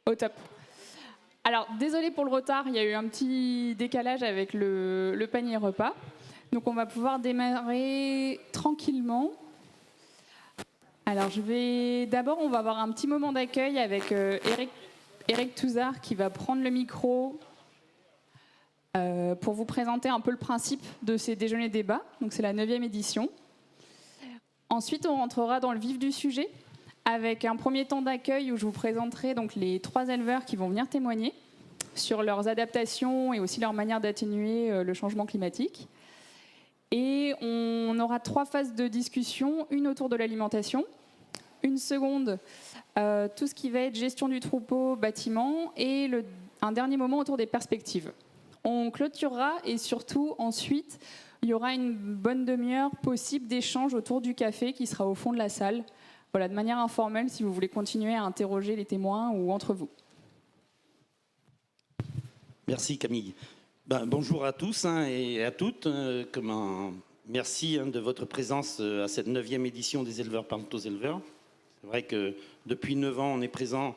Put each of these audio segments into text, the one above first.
Au top. Alors, désolé pour le retard, il y a eu un petit décalage avec le panier repas. Donc, on va pouvoir démarrer tranquillement. Alors, d'abord, on va avoir un petit moment d'accueil avec Eric Touzard qui va prendre le micro pour vous présenter un peu le principe de ces déjeuners débats. Donc, c'est la 9e édition. Ensuite, on rentrera dans le vif du sujet avec un premier temps d'accueil où je vous présenterai donc les 3 éleveurs qui vont venir témoigner sur leurs adaptations et aussi leur manière d'atténuer le changement climatique. Et on aura 3 phases de discussion, une autour de l'alimentation, une seconde, tout ce qui va être gestion du troupeau, bâtiment, et un dernier moment autour des perspectives. On clôturera et surtout, ensuite, il y aura une bonne demi-heure possible d'échange autour du café qui sera au fond de la salle. Voilà, de manière informelle, si vous voulez continuer à interroger les témoins ou entre vous. Merci Camille. Bonjour à tous et à toutes. Merci de votre présence à cette 9e édition des éleveurs parlent aux éleveurs. C'est vrai que depuis 9 ans, on est présent,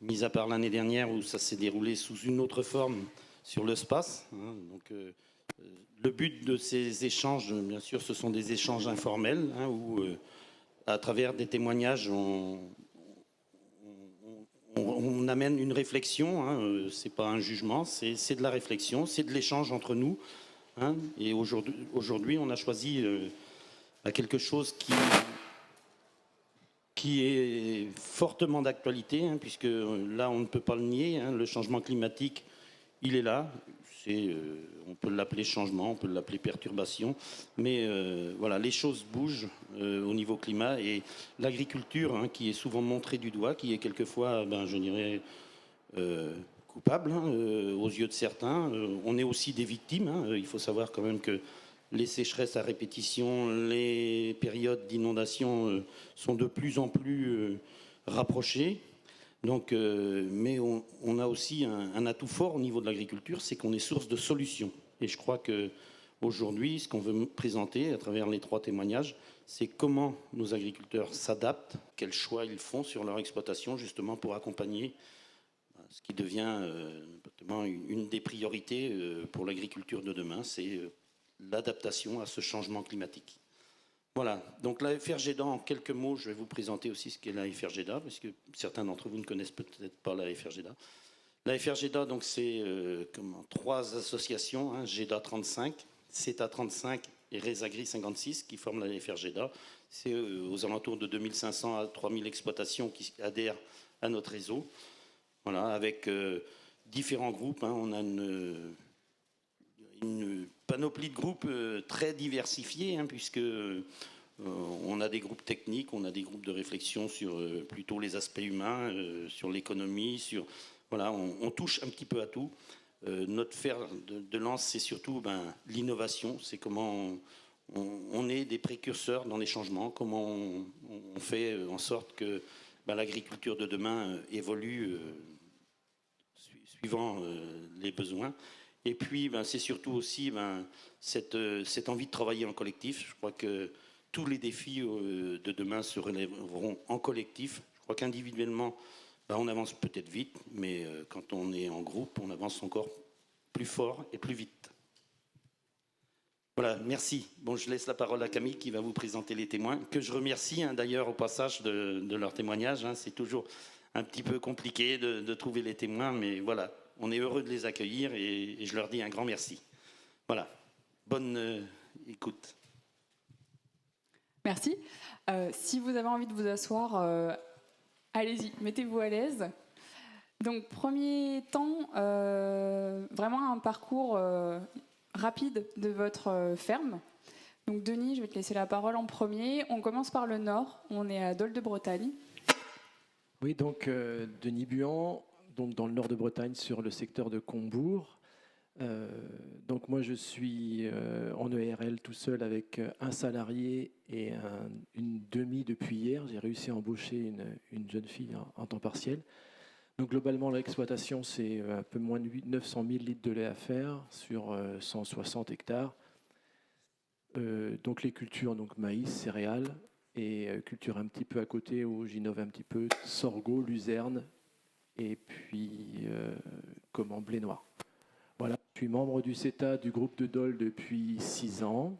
mis à part l'année dernière où ça s'est déroulé sous une autre forme sur le SPACE. Donc, le but de ces échanges, bien sûr, ce sont des échanges informels où, à travers des témoignages, on amène une réflexion. C'est pas un jugement, c'est de la réflexion, c'est de l'échange entre nous. Et aujourd'hui, on a choisi quelque chose qui est fortement d'actualité, puisque là, on ne peut pas le nier. Le changement climatique, il est là. On peut l'appeler changement, on peut l'appeler perturbation, mais voilà, les choses bougent au niveau climat et l'agriculture, qui est souvent montrée du doigt, qui est quelquefois, je dirais, coupable aux yeux de certains. On est aussi des victimes. Il faut savoir quand même que les sécheresses à répétition, les périodes d'inondation sont de plus en plus rapprochées. Donc, mais on a aussi un atout fort au niveau de l'agriculture, c'est qu'on est source de solutions. Et je crois qu'aujourd'hui, ce qu'on veut présenter à travers les 3 témoignages, c'est comment nos agriculteurs s'adaptent, quels choix ils font sur leur exploitation, justement pour accompagner ce qui devient une des priorités pour l'agriculture de demain, c'est l'adaptation à ce changement climatique. Voilà, donc la FRGEDA, en quelques mots, je vais vous présenter aussi ce qu'est la FRGEDA, parce que certains d'entre vous ne connaissent peut-être pas la FRGEDA. La FRGEDA, donc, c'est 3 associations, GEDA 35, CETA 35 et Resagri 56, qui forment la FRGEDA. C'est aux alentours de 2500 à 3000 exploitations qui adhèrent à notre réseau. Voilà, avec différents groupes. On a une panoplie de groupes très diversifiés, puisque on a des groupes techniques, on a des groupes de réflexion sur plutôt les aspects humains, sur l'économie, voilà, on touche un petit peu à tout. Notre fer de lance, c'est surtout l'innovation, c'est comment on est des précurseurs dans les changements, comment on fait en sorte que l'agriculture de demain évolue suivant les besoins. Et puis, c'est surtout aussi cette envie de travailler en collectif. Je crois que tous les défis de demain se relèveront en collectif. Je crois qu'individuellement, on avance peut-être vite, mais quand on est en groupe, on avance encore plus fort et plus vite. Voilà, merci. Bon, je laisse la parole à Camille qui va vous présenter les témoins, que je remercie d'ailleurs au passage de leur témoignage. C'est toujours un petit peu compliqué de trouver les témoins, mais voilà, on est heureux de les accueillir et je leur dis un grand merci. Voilà, bonne écoute. Merci. Si vous avez envie de vous asseoir, allez-y, mettez-vous à l'aise. Donc, premier temps, vraiment un parcours rapide de votre ferme. Donc, Denis, je vais te laisser la parole en premier. On commence par le nord. On est à Dol de Bretagne. Oui, donc Denis Buan, donc dans le nord de Bretagne, sur le secteur de Combourg. Donc moi, je suis en ERL tout seul avec un salarié et une demi depuis hier. J'ai réussi à embaucher une jeune fille en temps partiel. Donc globalement, l'exploitation, c'est un peu moins de 900 000 litres de lait à faire sur 160 hectares. Donc les cultures, donc maïs, céréales, et culture un petit peu à côté où j'innove un petit peu, sorgho, luzerne et puis blé noir. Voilà, je suis membre du CETA du groupe de Dole depuis 6 ans.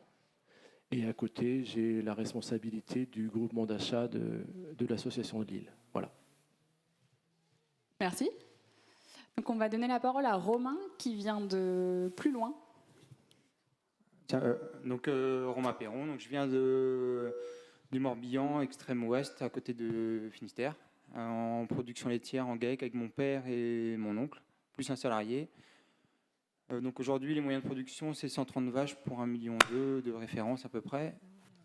Et à côté, j'ai la responsabilité du groupement d'achat de l'association de Lille. Voilà. Merci. Donc on va donner la parole à Romain qui vient de plus loin. Romain Perron, donc je viens du Morbihan, extrême ouest, à côté de Finistère, en production laitière en GAEC avec mon père et mon oncle, plus un salarié. Donc aujourd'hui, les moyens de production, c'est 130 vaches pour 1,2 million de référence à peu près.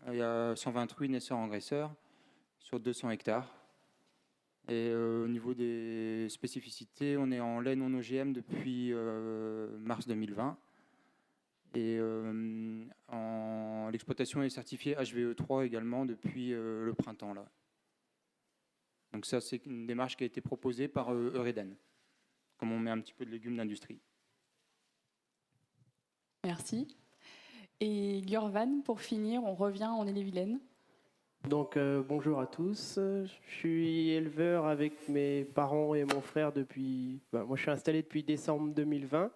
Il y a 128 naisseurs-engraisseurs sur 200 hectares. Et au niveau des spécificités, on est en lait non OGM depuis mars 2020. Et l'exploitation est certifiée HVE3 également depuis le printemps. Là. Donc ça, c'est une démarche qui a été proposée par Eureden, comme on met un petit peu de légumes d'industrie. Merci. Et Gurvan, pour finir, on revient en Ille-et-Vilaine. Donc bonjour à tous, je suis éleveur avec mes parents et mon frère depuis... moi je suis installé depuis décembre 2020.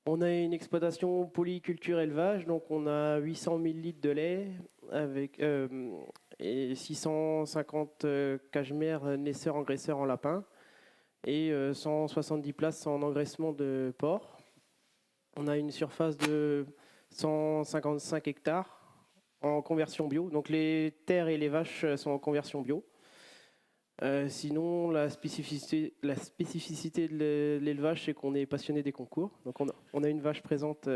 On a une exploitation polyculture élevage, donc on a 800 000 litres de lait avec, et 650 cachemires naisseurs engraisseurs en lapin et 170 places en engraissement de porc. On a une surface de 155 hectares en conversion bio. Donc les terres et les vaches sont en conversion bio. Sinon, la spécificité de l'élevage, c'est qu'on est passionné des concours. Donc on a une vache présente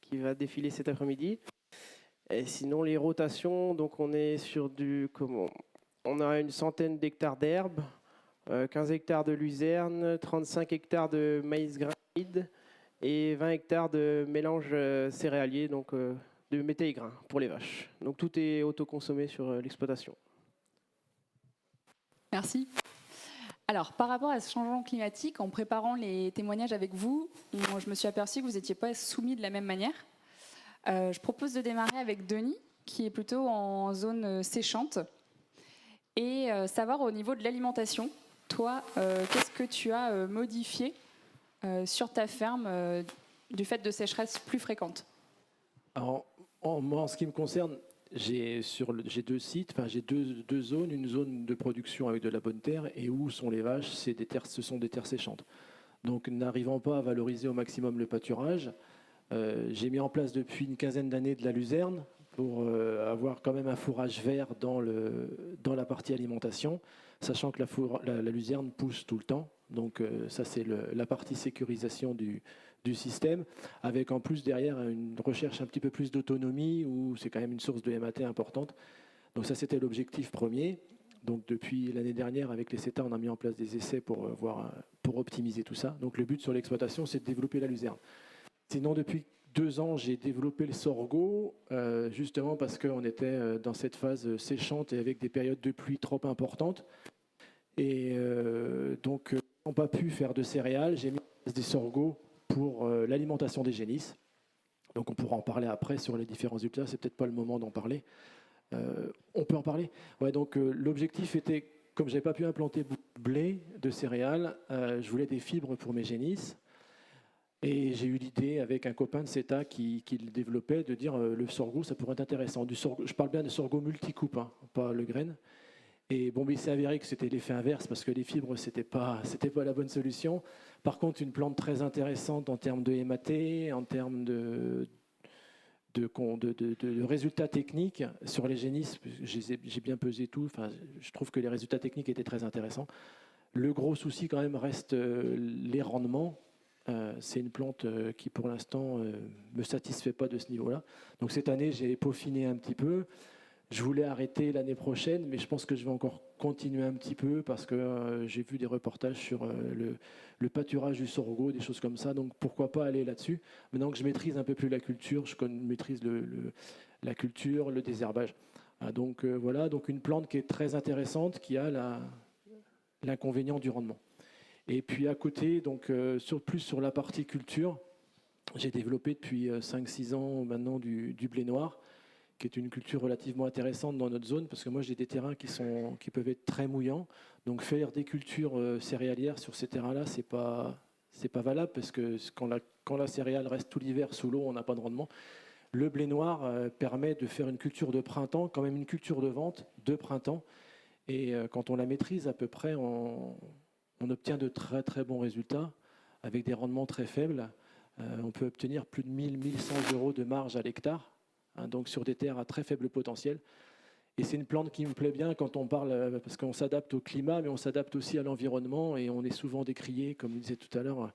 qui va défiler cet après-midi. Et sinon, les rotations, donc on est sur on a une centaine d'hectares d'herbe, 15 hectares de luzerne, 35 hectares de maïs granide et 20 hectares de mélange céréalier, donc de métailles-grains pour les vaches. Donc tout est autoconsommé sur l'exploitation. Merci. Alors, par rapport à ce changement climatique, en préparant les témoignages avec vous, je me suis aperçue que vous n'étiez pas soumis de la même manière. Je propose de démarrer avec Denis, qui est plutôt en zone séchante, et savoir au niveau de l'alimentation, toi, qu'est-ce que tu as modifié sur ta ferme du fait de sécheresses plus fréquentes? Alors, moi, en ce qui me concerne, j'ai 2 sites, j'ai deux zones, une zone de production avec de la bonne terre et où sont les vaches, ce sont des terres séchantes. Donc, n'arrivant pas à valoriser au maximum le pâturage, j'ai mis en place depuis une quinzaine d'années de la luzerne pour avoir quand même un fourrage vert dans la partie alimentation, sachant que la luzerne pousse tout le temps. Donc ça, c'est la partie sécurisation du système, avec en plus derrière une recherche un petit peu plus d'autonomie, où c'est quand même une source de MAT importante. Donc ça, c'était l'objectif premier. Donc depuis l'année dernière, avec les CETA, on a mis en place des essais pour optimiser tout ça. Donc le but sur l'exploitation, c'est de développer la luzerne. Sinon, depuis 2 ans, j'ai développé le sorgho, justement parce qu'on était dans cette phase séchante et avec des périodes de pluie trop importantes. Et donc, on n'a pas pu faire de céréales. J'ai mis en place des sorghos pour l'alimentation des génisses. Donc, on pourra en parler après sur les différents résultats. C'est peut-être pas le moment d'en parler. On peut en parler. Ouais, donc, l'objectif était, comme je n'avais pas pu implanter beaucoup de blé, de céréales, je voulais des fibres pour mes génisses. Et j'ai eu l'idée avec un copain de CETA qui le développait de dire le sorgho, ça pourrait être intéressant. Je parle bien de sorgho multicoupe, hein, pas le graine. Et bon, mais il s'est avéré que c'était l'effet inverse parce que les fibres, c'était pas la bonne solution. Par contre, une plante très intéressante en termes de MAT, en termes de résultats techniques sur les génisses. J'ai bien pesé tout. Enfin, je trouve que les résultats techniques étaient très intéressants. Le gros souci quand même reste les rendements. C'est une plante qui pour l'instant me satisfait pas de ce niveau-là. Donc cette année, j'ai peaufiné un petit peu. Je voulais arrêter l'année prochaine, mais je pense que je vais encore continuer un petit peu parce que j'ai vu des reportages sur le pâturage du sorgho, des choses comme ça. Donc pourquoi pas aller là-dessus. Maintenant que je maîtrise un peu plus la culture, je maîtrise la culture, le désherbage. Donc voilà, donc une plante qui est très intéressante, qui a l'inconvénient du rendement. Et puis à côté, donc plus sur la partie culture, j'ai développé depuis 5-6 ans maintenant du blé noir, qui est une culture relativement intéressante dans notre zone, parce que moi j'ai des terrains qui peuvent être très mouillants. Donc faire des cultures céréalières sur ces terrains-là, c'est pas valable, parce que quand la céréale reste tout l'hiver sous l'eau, on n'a pas de rendement. Le blé noir permet de faire une culture de printemps, quand même une culture de vente de printemps. Et quand on la maîtrise à peu près, on obtient de très très bons résultats avec des rendements très faibles. On peut obtenir plus de 1 100 € de marge à l'hectare, hein, donc sur des terres à très faible potentiel. Et c'est une plante qui me plaît bien quand on parle, parce qu'on s'adapte au climat, mais on s'adapte aussi à l'environnement, et on est souvent décrié, comme je disais tout à l'heure,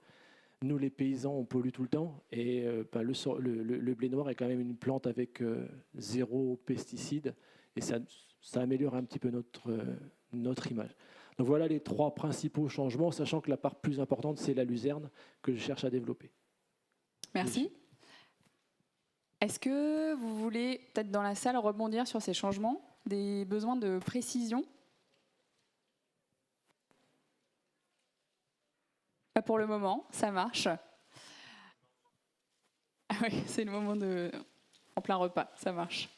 nous les paysans, on pollue tout le temps, et le blé noir est quand même une plante avec 0 pesticides, et ça améliore un petit peu notre image. Donc voilà les 3 principaux changements, sachant que la part plus importante, c'est la luzerne que je cherche à développer. Merci. Est-ce que vous voulez, peut-être dans la salle, rebondir sur ces changements, des besoins de précision? Pas pour le moment, ça marche. Ah oui, c'est le moment en plein repas, ça marche.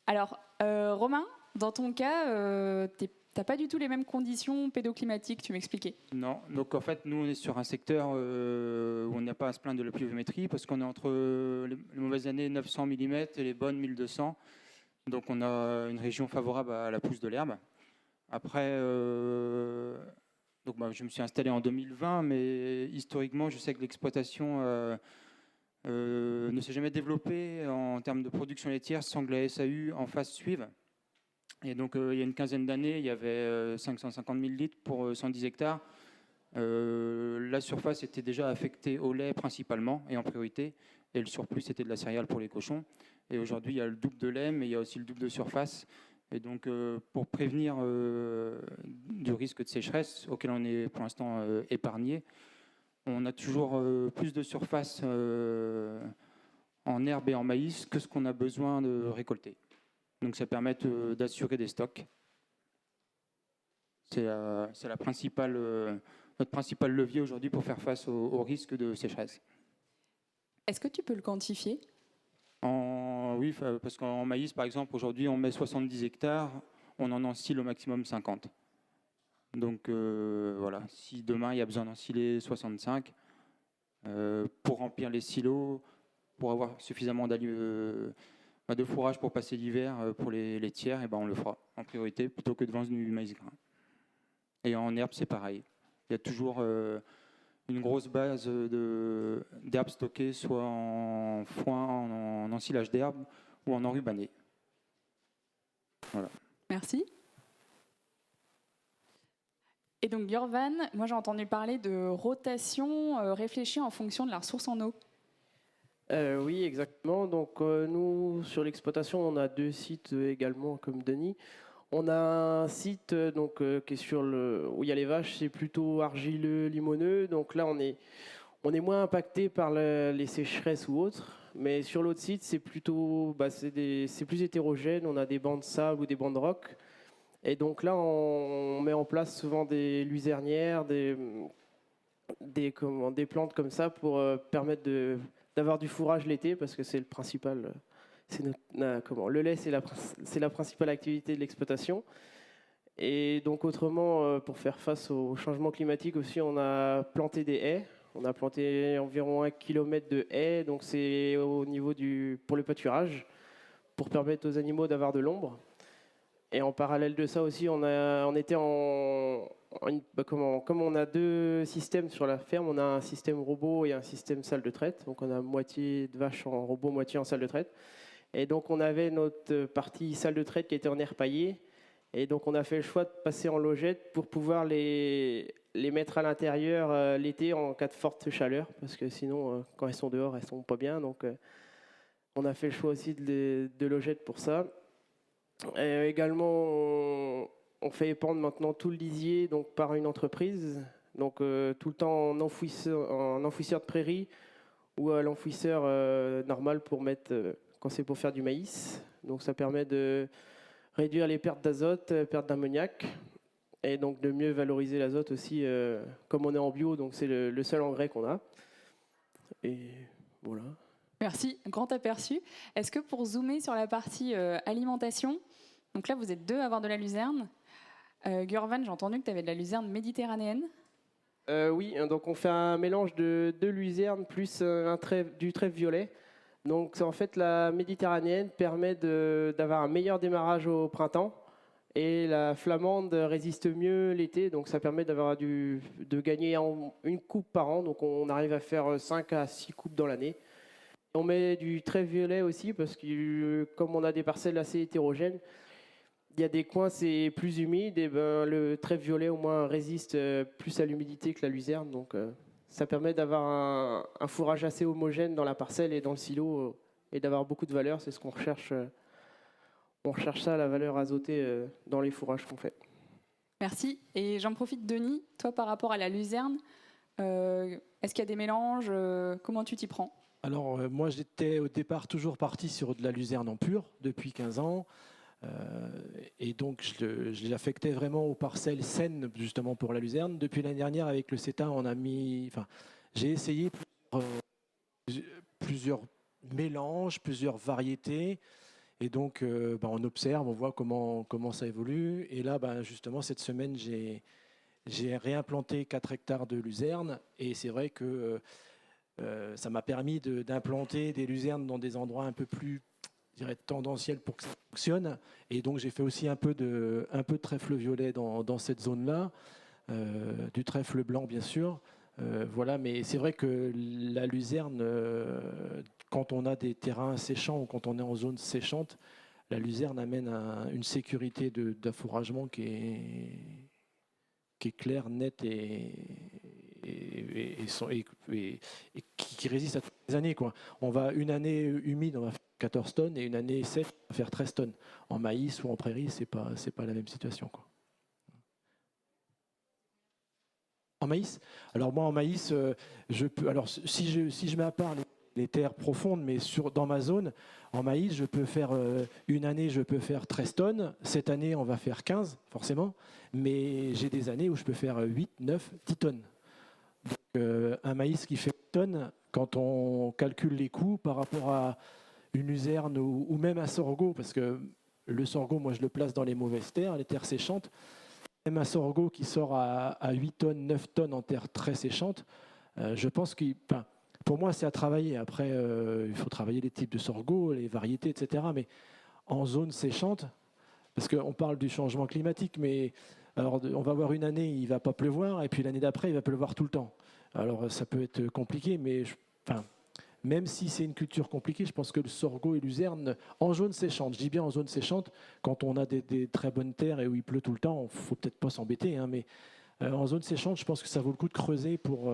Alors, Romain, dans ton cas, t'as pas du tout les mêmes conditions pédoclimatiques, tu m'expliquais. Non, donc en fait, nous, on est sur un secteur où on n'a pas à se plaindre de la pluviométrie, parce qu'on est entre les mauvaises années 900 mm et les bonnes 1200. Donc on a une région favorable à la pousse de l'herbe. Après, je me suis installé en 2020, mais historiquement, je sais que l'exploitation ne s'est jamais développée en termes de production laitière sans que la SAU en face suive. Et donc, il y a une quinzaine d'années, il y avait 550 000 litres pour 110 hectares. La surface était déjà affectée au lait principalement et en priorité, et le surplus c'était de la céréale pour les cochons. Et aujourd'hui, il y a le double de lait, mais il y a aussi le double de surface. Et donc, pour prévenir du risque de sécheresse, auquel on est pour l'instant épargné, on a toujours plus de surface en herbe et en maïs que ce qu'on a besoin de récolter. Donc ça permet d'assurer des stocks. C'est notre principal levier aujourd'hui pour faire face au risque de sécheresse. Est-ce que tu peux le quantifier? Oui, parce qu'en maïs, par exemple, aujourd'hui, on met 70 hectares, on en ensile au maximum 50. Donc voilà, si demain il y a besoin d'ensiler 65, pour remplir les silos, pour avoir suffisamment de fourrage pour passer l'hiver pour les laitières, et on le fera en priorité plutôt que de vendre du maïs grain. Et en herbe, c'est pareil. Il y a toujours une grosse base d'herbes stockées, soit en foin, en ensilage d'herbe ou en enrubanné. Voilà. Merci. Et donc, Yorvan, moi j'ai entendu parler de rotation réfléchie en fonction de la ressource en eau. Oui, exactement. Donc, nous, sur l'exploitation, on a 2 sites également, comme Denis. On a un site qui est où il y a les vaches, c'est plutôt argileux, limoneux. Donc là, on est moins impacté par les sécheresses ou autres. Mais sur l'autre site, c'est plutôt, c'est plus hétérogène. On a des bancs de sable ou des bancs de roc. Et donc là, on met en place souvent des luzernières, des plantes comme ça pour permettre d'avoir du fourrage l'été, parce que c'est le principal. Le lait, c'est la principale activité de l'exploitation. Et donc autrement, pour faire face au changement climatique aussi, on a planté des haies. On a planté environ 1 km de haies, donc c'est au niveau pour le pâturage, pour permettre aux animaux d'avoir de l'ombre. Et en parallèle de ça aussi, on était comme on a 2 systèmes sur la ferme, on a un système robot et un système salle de traite. Donc on a moitié de vaches en robot, moitié en salle de traite. Et donc on avait notre partie salle de traite qui était en air paillé. Et donc on a fait le choix de passer en logette pour pouvoir les mettre à l'intérieur l'été en cas de forte chaleur. Parce que sinon, quand elles sont dehors, elles ne sont pas bien. Donc on a fait le choix aussi de logette pour ça. Également, on fait épandre maintenant tout le lisier par une entreprise. Donc tout le temps en enfouisseur de prairie ou à l'enfouisseur normal pour mettre quand c'est pour faire du maïs. Donc ça permet de réduire les pertes d'azote, pertes d'ammoniac, et donc de mieux valoriser l'azote aussi, comme on est en bio, donc c'est le seul engrais qu'on a. Et voilà. Merci, grand aperçu. Est-ce que pour zoomer sur la partie alimentation, donc là vous êtes 2 à avoir de la luzerne. Gurvan, j'ai entendu que tu avais de la luzerne méditerranéenne. Oui, donc on fait un mélange de luzerne plus du trèfle violet. Donc en fait, la méditerranéenne permet d'avoir un meilleur démarrage au printemps et la flamande résiste mieux l'été. Donc ça permet de gagner une coupe par an. Donc on arrive à faire 5 à 6 coupes dans l'année. On met du trèfle violet aussi parce que comme on a des parcelles assez hétérogènes, il y a des coins c'est plus humide et ben, le trèfle violet au moins résiste plus à l'humidité que la luzerne. Donc ça permet d'avoir un fourrage assez homogène dans la parcelle et dans le silo et d'avoir beaucoup de valeur. C'est ce qu'on recherche. On recherche ça, la valeur azotée dans les fourrages qu'on fait. Merci. Et j'en profite, Denis, toi par rapport à la luzerne, est-ce qu'il y a des mélanges comment tu t'y prends? Alors, moi, j'étais au départ toujours parti sur de la luzerne en pur depuis 15 ans. Et donc, je l'affectais vraiment aux parcelles saines, justement pour la luzerne. Depuis l'année dernière, avec le CETA, j'ai essayé plusieurs mélanges, plusieurs variétés. Et donc, on observe, on voit comment ça évolue. Et là, justement, cette semaine, j'ai réimplanté 4 hectares de luzerne. Et c'est vrai que ça m'a permis d'implanter des luzernes dans des endroits un peu plus, je dirais, tendanciels pour que ça fonctionne. Et donc j'ai fait aussi un peu de trèfle violet dans cette zone-là, du trèfle blanc bien sûr. Voilà, mais c'est vrai que la luzerne, quand on a des terrains séchants ou quand on est en zone séchante, la luzerne amène une sécurité d'affouragement qui est claire, nette et qui résiste à toutes les années, quoi. On va une année humide, on va faire 14 tonnes et une année sèche, on va faire 13 tonnes. En maïs ou en prairie, c'est pas la même situation, quoi. En maïs, alors moi en maïs, je peux. Alors si je mets à part les terres profondes, mais dans ma zone, en maïs, je peux faire une année, je peux faire 13 tonnes. Cette année, on va faire 15, forcément. Mais j'ai des années où je peux faire 8, 9, 10 tonnes. Donc, un maïs qui fait 10 tonnes, quand on calcule les coûts par rapport à une luzerne ou même un sorgho, parce que le sorgho, moi, je le place dans les mauvaises terres, les terres séchantes. Même un sorgho qui sort à 8 tonnes, 9 tonnes en terre très séchante, je pense que, pour moi, c'est à travailler. Après, il faut travailler les types de sorgho, les variétés, etc. Mais en zone séchante, parce qu'on parle du changement climatique, mais alors, on va avoir une année, il ne va pas pleuvoir, et puis l'année d'après, il va pleuvoir tout le temps. Alors, ça peut être compliqué, mais même si c'est une culture compliquée, je pense que le sorgho et luzerne, en zone séchante, je dis bien en zone séchante, quand on a des très bonnes terres et où il pleut tout le temps, il ne faut peut-être pas s'embêter, hein, mais en zone séchante, je pense que ça vaut le coup de creuser pour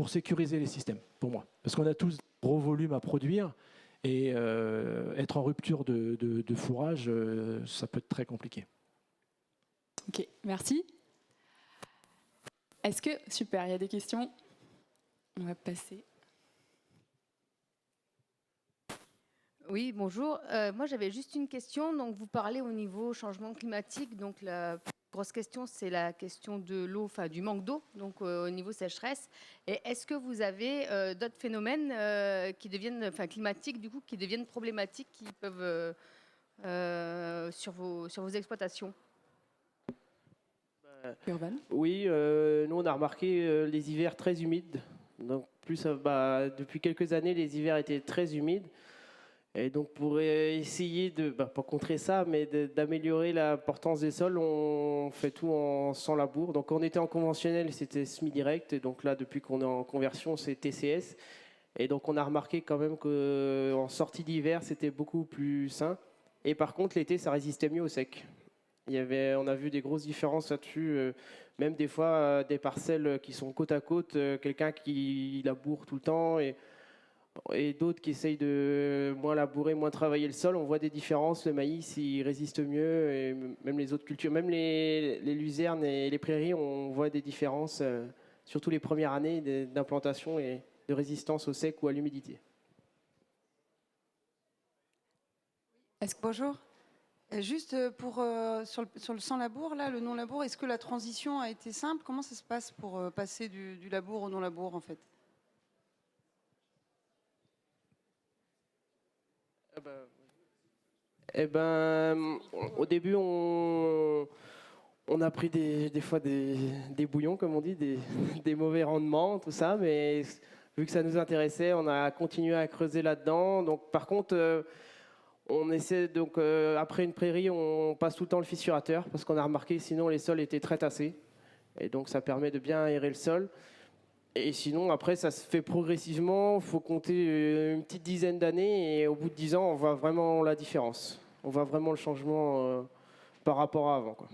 sécuriser les systèmes, pour moi. Parce qu'on a tous gros volumes à produire, et être en rupture de fourrage, ça peut être très compliqué. Ok, merci. Est-ce que... Super, il y a des questions. On va passer... Oui, bonjour. Moi, j'avais juste une question. Donc, vous parlez au niveau changement climatique. Donc, la grosse question, c'est la question de l'eau, enfin du manque d'eau, donc au niveau sécheresse. Et est-ce que vous avez d'autres phénomènes qui deviennent, enfin climatiques, du coup, qui deviennent problématiques, qui peuvent sur vos exploitations? Urban. Oui, nous on a remarqué les hivers très humides. Donc depuis quelques années, les hivers étaient très humides. Et donc pour essayer pas contrer ça, mais d'améliorer la portance des sols, on fait tout sans labour. Donc quand on était en conventionnel, c'était semi-direct. Et donc là, depuis qu'on est en conversion, c'est TCS. Et donc on a remarqué quand même qu'en sortie d'hiver, c'était beaucoup plus sain. Et par contre, l'été, ça résistait mieux au sec. On a vu des grosses différences là-dessus. Même des fois, des parcelles qui sont côte à côte, quelqu'un qui laboure tout le temps et d'autres qui essayent de moins labourer, moins travailler le sol. On voit des différences. Le maïs, il résiste mieux. Et même les autres cultures, même les luzernes et les prairies, on voit des différences, surtout les premières années d'implantation et de résistance au sec ou à l'humidité. Bonjour. Juste sur le sans-labour, là, le non-labour, est-ce que la transition a été simple? Comment ça se passe pour passer du labour au non-labour, en fait? Au début, on a pris des fois des bouillons, comme on dit, des mauvais rendements, tout ça, mais vu que ça nous intéressait, on a continué à creuser là-dedans. Donc, par contre, on essaie donc après une prairie, on passe tout le temps le fissurateur parce qu'on a remarqué sinon les sols étaient très tassés et donc ça permet de bien aérer le sol. Et sinon après ça se fait progressivement. Il faut compter une petite dizaine d'années et au bout de 10 ans, on voit vraiment la différence. On voit vraiment le changement par rapport à avant, quoi.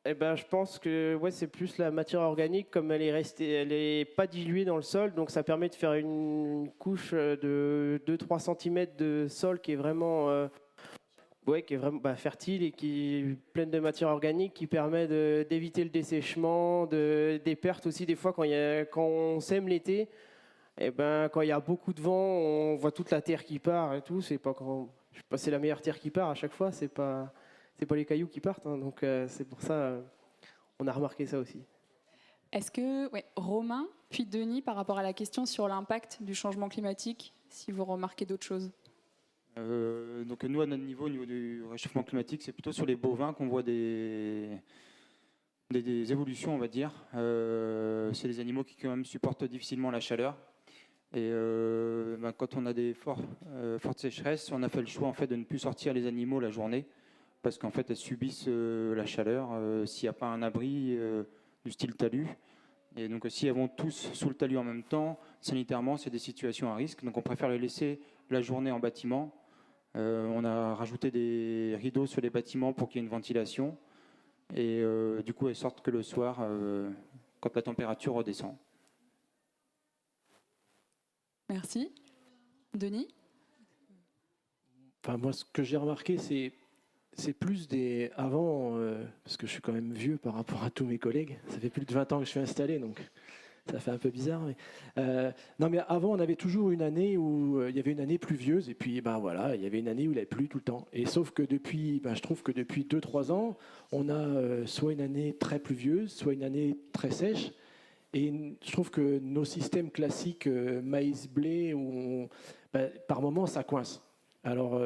Je pense que ouais, c'est plus la matière organique, comme elle est restée, elle est pas diluée dans le sol, donc ça permet de faire une couche de 2-3 cm de sol qui est vraiment, fertile et qui est pleine de matière organique, qui permet d'éviter le dessèchement, des pertes aussi des fois quand on sème l'été. Quand il y a beaucoup de vent, on voit toute la terre qui part et tout. C'est la meilleure terre qui part à chaque fois. C'est pas les cailloux qui partent, hein. Donc c'est pour ça on a remarqué ça aussi. Est-ce que, Romain, puis Denis, par rapport à la question sur l'impact du changement climatique, si vous remarquez d'autres choses? Donc nous, à notre niveau, au niveau du réchauffement climatique, c'est plutôt sur les bovins qu'on voit des évolutions, on va dire. C'est des animaux qui quand même supportent difficilement la chaleur. Et quand on a des fortes sécheresses, on a fait le choix en fait, de ne plus sortir les animaux la journée, parce qu'en fait, elles subissent la chaleur s'il n'y a pas un abri du style talus. Et donc, si elles vont tous sous le talus en même temps, sanitairement, c'est des situations à risque. Donc, on préfère les laisser la journée en bâtiment. On a rajouté des rideaux sur les bâtiments pour qu'il y ait une ventilation. Et du coup, elles sortent que le soir, quand la température redescend. Merci. Denis? Enfin, moi, ce que j'ai remarqué, c'est plus des... Avant, parce que je suis quand même vieux par rapport à tous mes collègues, ça fait plus de 20 ans que je suis installé, donc ça fait un peu bizarre. Non, mais avant, on avait toujours une année où il y avait une année pluvieuse, et puis voilà, il y avait une année où il avait plu tout le temps. Et sauf que je trouve que depuis 2-3 ans, on a soit une année très pluvieuse, soit une année très sèche. Et je trouve que nos systèmes classiques, maïs-blé, par moments, ça coince. Alors,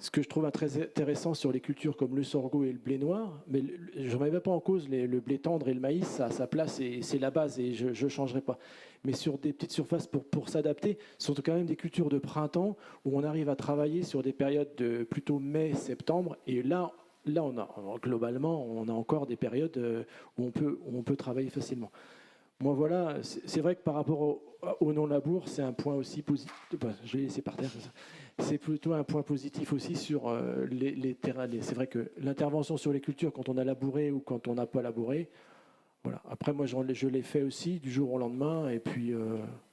ce que je trouve très intéressant sur les cultures comme le sorgho et le blé noir, mais je ne remets pas en cause le blé tendre et le maïs, ça a sa place et c'est la base et je ne changerai pas. Mais sur des petites surfaces pour s'adapter, ce sont quand même des cultures de printemps où on arrive à travailler sur des périodes de plutôt mai, septembre. Et là, globalement, on a encore des périodes où on peut travailler facilement. Moi, voilà, c'est vrai que par rapport au non-labour, c'est un point aussi positif. Je l'ai laissé par terre. C'est plutôt un point positif aussi sur les terrains. C'est vrai que l'intervention sur les cultures, quand on a labouré ou quand on n'a pas labouré, voilà. Après, moi, je l'ai fait aussi du jour au lendemain. Et puis,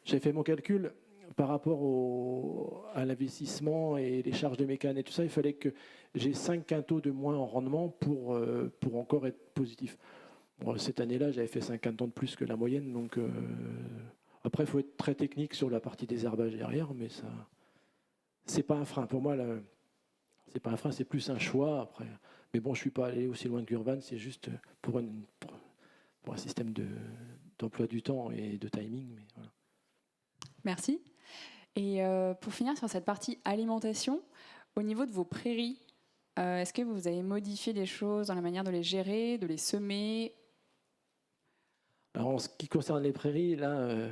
j'ai fait mon calcul par rapport à l'investissement et les charges de mécane et tout ça. Il fallait que j'ai 5 quintaux de moins en rendement pour encore être positif. Bon, cette année-là, j'avais fait 50 ans de plus que la moyenne. Donc, après, il faut être très technique sur la partie des herbages derrière, mais ça, c'est pas un frein. Pour moi, c'est pas un frein, c'est plus un choix. Après, mais bon, je suis pas allé aussi loin que Urban. C'est juste pour un système d'emploi du temps et de timing. Mais voilà. Merci. Et pour finir sur cette partie alimentation, au niveau de vos prairies, est-ce que vous avez modifié des choses dans la manière de les gérer, de les semer? Alors, en ce qui concerne les prairies, là,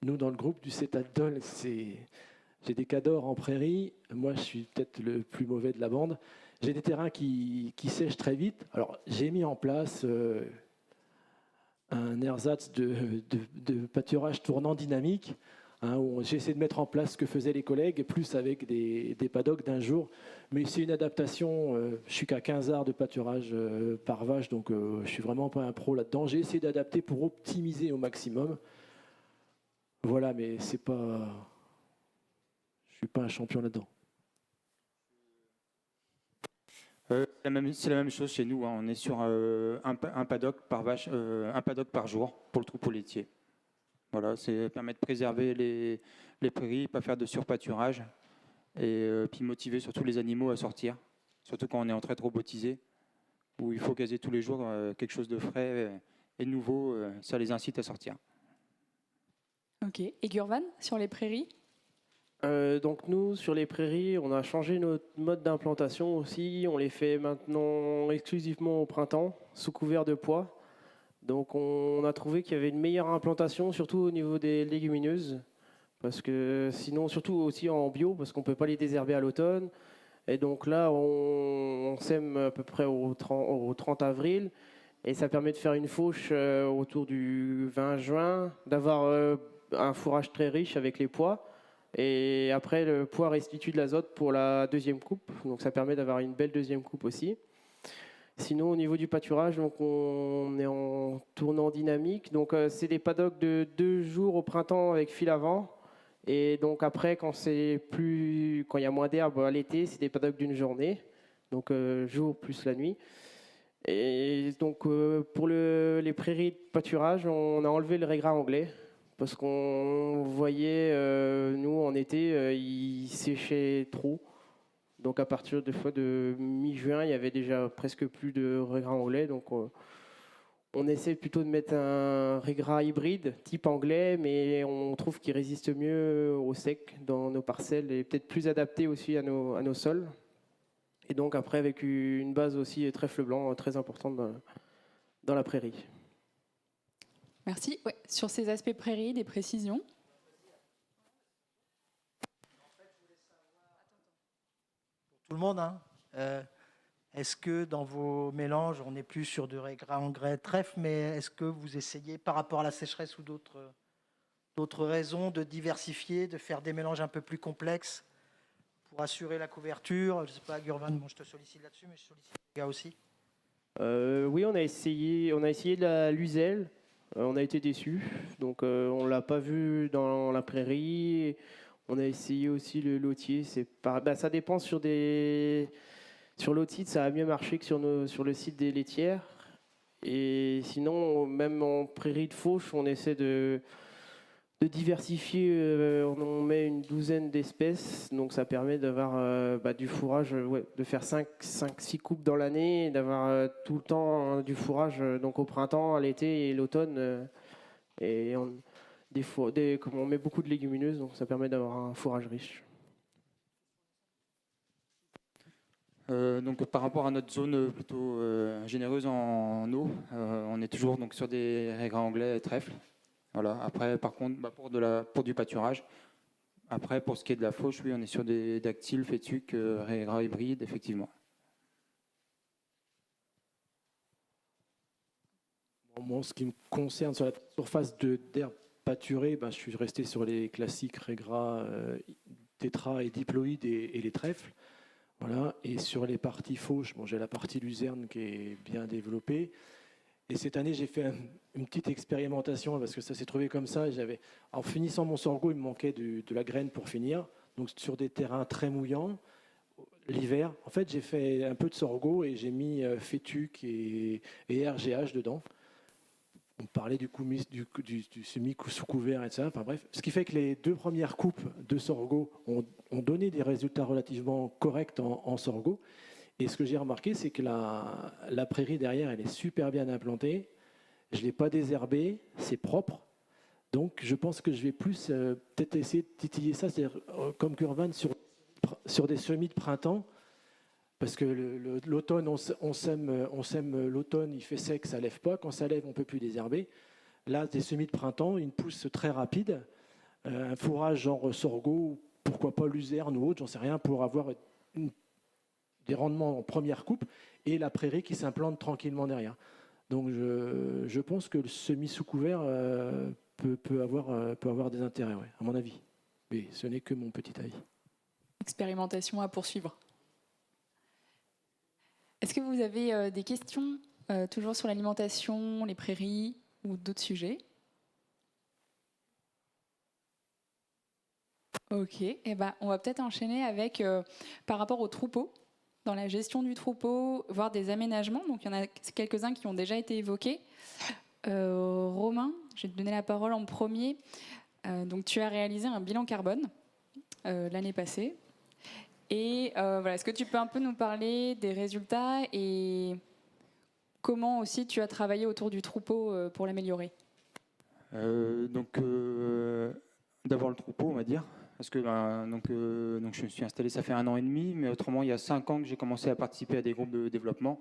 nous, dans le groupe du Cétadol, j'ai des cadors en prairie. Moi, je suis peut-être le plus mauvais de la bande. J'ai des terrains qui sèchent très vite. Alors, j'ai mis en place un ersatz de pâturage tournant dynamique, où j'ai essayé de mettre en place ce que faisaient les collègues, plus avec des paddocks d'un jour. Mais c'est une adaptation. Je suis qu'à 15 arts de pâturage par vache, donc je suis vraiment pas un pro là-dedans. J'ai essayé d'adapter pour optimiser au maximum. Voilà, mais c'est pas... Je suis pas un champion là-dedans. C'est la même chose chez nous. On est sur un paddock par vache, un paddock par jour pour le troupeau laitier. Voilà, ça permet de préserver les prairies, pas faire de surpâturage et puis motiver surtout les animaux à sortir, surtout quand on est en traite robotisée. où il faut gazer tous les jours quelque chose de frais et de nouveau. Ça les incite à sortir. Ok. Et Gurvan, sur les prairies? Donc nous, sur les prairies, on a changé notre mode d'implantation aussi. On les fait maintenant exclusivement au printemps, sous couvert de pois. Donc on a trouvé qu'il y avait une meilleure implantation, surtout au niveau des légumineuses. Parce que sinon, surtout aussi en bio, parce qu'on ne peut pas les désherber à l'automne. Et donc là, on sème à peu près au 30 avril. Et ça permet de faire une fauche autour du 20 juin, d'avoir un fourrage très riche avec les pois. Et après, le pois restitue de l'azote pour la deuxième coupe. Donc ça permet d'avoir une belle deuxième coupe aussi. Sinon, au niveau du pâturage, donc on est en tournant dynamique. Donc c'est des paddocks de 2 jours au printemps avec fil avant. Et donc après, quand il y a moins d'herbe à l'été, c'est des paddocks d'une journée. Donc jour plus la nuit. Et donc pour les prairies de pâturage, on a enlevé le régras anglais. Parce qu'on voyait, nous en été, il séchait trop. Donc à partir de mi-juin, il y avait déjà presque plus de régras anglais. Donc on essaie plutôt de mettre un régras hybride, type anglais, mais on trouve qu'il résiste mieux au sec dans nos parcelles et peut-être plus adapté aussi à nos sols. Et donc après avec une base aussi trèfle blanc très importante dans la prairie. Merci. Ouais. Sur ces aspects prairies, des précisions? Tout le monde, hein. Est-ce que dans vos mélanges, on est plus sur du régras engrais trèfle, mais est-ce que vous essayez, par rapport à la sécheresse ou d'autres raisons, de diversifier, de faire des mélanges un peu plus complexes pour assurer la couverture? Je ne sais pas, Gurvan, bon, je te sollicite là-dessus, mais je sollicite les gars aussi. Oui, on a essayé de l'uselle. On a été déçus. Donc on ne l'a pas vu dans la prairie. On a essayé aussi le lotier. Ça dépend sur l'autre site, ça a mieux marché que sur le site des laitières. Et sinon, même en prairie de fauche, on essaie de diversifier. On met une douzaine d'espèces. Donc ça permet d'avoir du fourrage, de faire 5-6 coupes dans l'année, et d'avoir tout le temps du fourrage donc au printemps, à l'été et l'automne. Et on met beaucoup de légumineuses, donc ça permet d'avoir un fourrage riche. Donc par rapport à notre zone plutôt généreuse en eau, on est toujours donc sur des régras anglais et trèfle. Voilà. Après, par contre, pour du pâturage. Après, pour ce qui est de la fauche, oui, on est sur des dactyles, fétuques, régras hybrides, effectivement. Moi, en ce qui me concerne, sur la surface d'herbe pâturée, je suis resté sur les classiques régras, tétra et diploïdes et les trèfles. Voilà. Et sur les parties fauches, j'ai la partie luzerne qui est bien développée. Et cette année, j'ai fait une petite expérimentation parce que ça s'est trouvé comme ça. En finissant mon sorgho, il me manquait de la graine pour finir. Donc sur des terrains très mouillants, l'hiver, en fait, j'ai fait un peu de sorgho et j'ai mis fétuque et RGH dedans. On parlait du semi sous couvert, etc. Enfin bref, ce qui fait que les 2 premières coupes de sorgho ont donné des résultats relativement corrects en sorgho. Et ce que j'ai remarqué, c'est que la prairie derrière, elle est super bien implantée. Je ne l'ai pas désherbée, c'est propre. Donc je pense que je vais plus peut-être essayer de titiller ça, c'est-à-dire comme Gurvan sur des semis de printemps. Parce que l'automne, on sème l'automne, il fait sec, ça ne lève pas. Quand ça lève, on ne peut plus désherber. Là, des semis de printemps, une pousse très rapide, un fourrage genre sorgho, pourquoi pas luzerne ou autre, j'en sais rien, pour avoir des rendements en première coupe, et la prairie qui s'implante tranquillement derrière. Donc je pense que le semis sous couvert peut avoir des intérêts, ouais, à mon avis. Mais ce n'est que mon petit avis. Expérimentation à poursuivre. Est-ce que vous avez des questions, toujours sur l'alimentation, les prairies ou d'autres sujets? Ok, on va peut-être enchaîner avec, par rapport au troupeau, dans la gestion du troupeau, voire des aménagements. Donc il y en a quelques-uns qui ont déjà été évoqués. Romain, je vais te donner la parole en premier. Donc tu as réalisé un bilan carbone l'année passée. Et est-ce que tu peux un peu nous parler des résultats et comment aussi tu as travaillé autour du troupeau pour l'améliorer? D'abord le troupeau, on va dire. Parce que donc je me suis installé, ça fait 1 an et demi, mais autrement, il y a 5 ans que j'ai commencé à participer à des groupes de développement.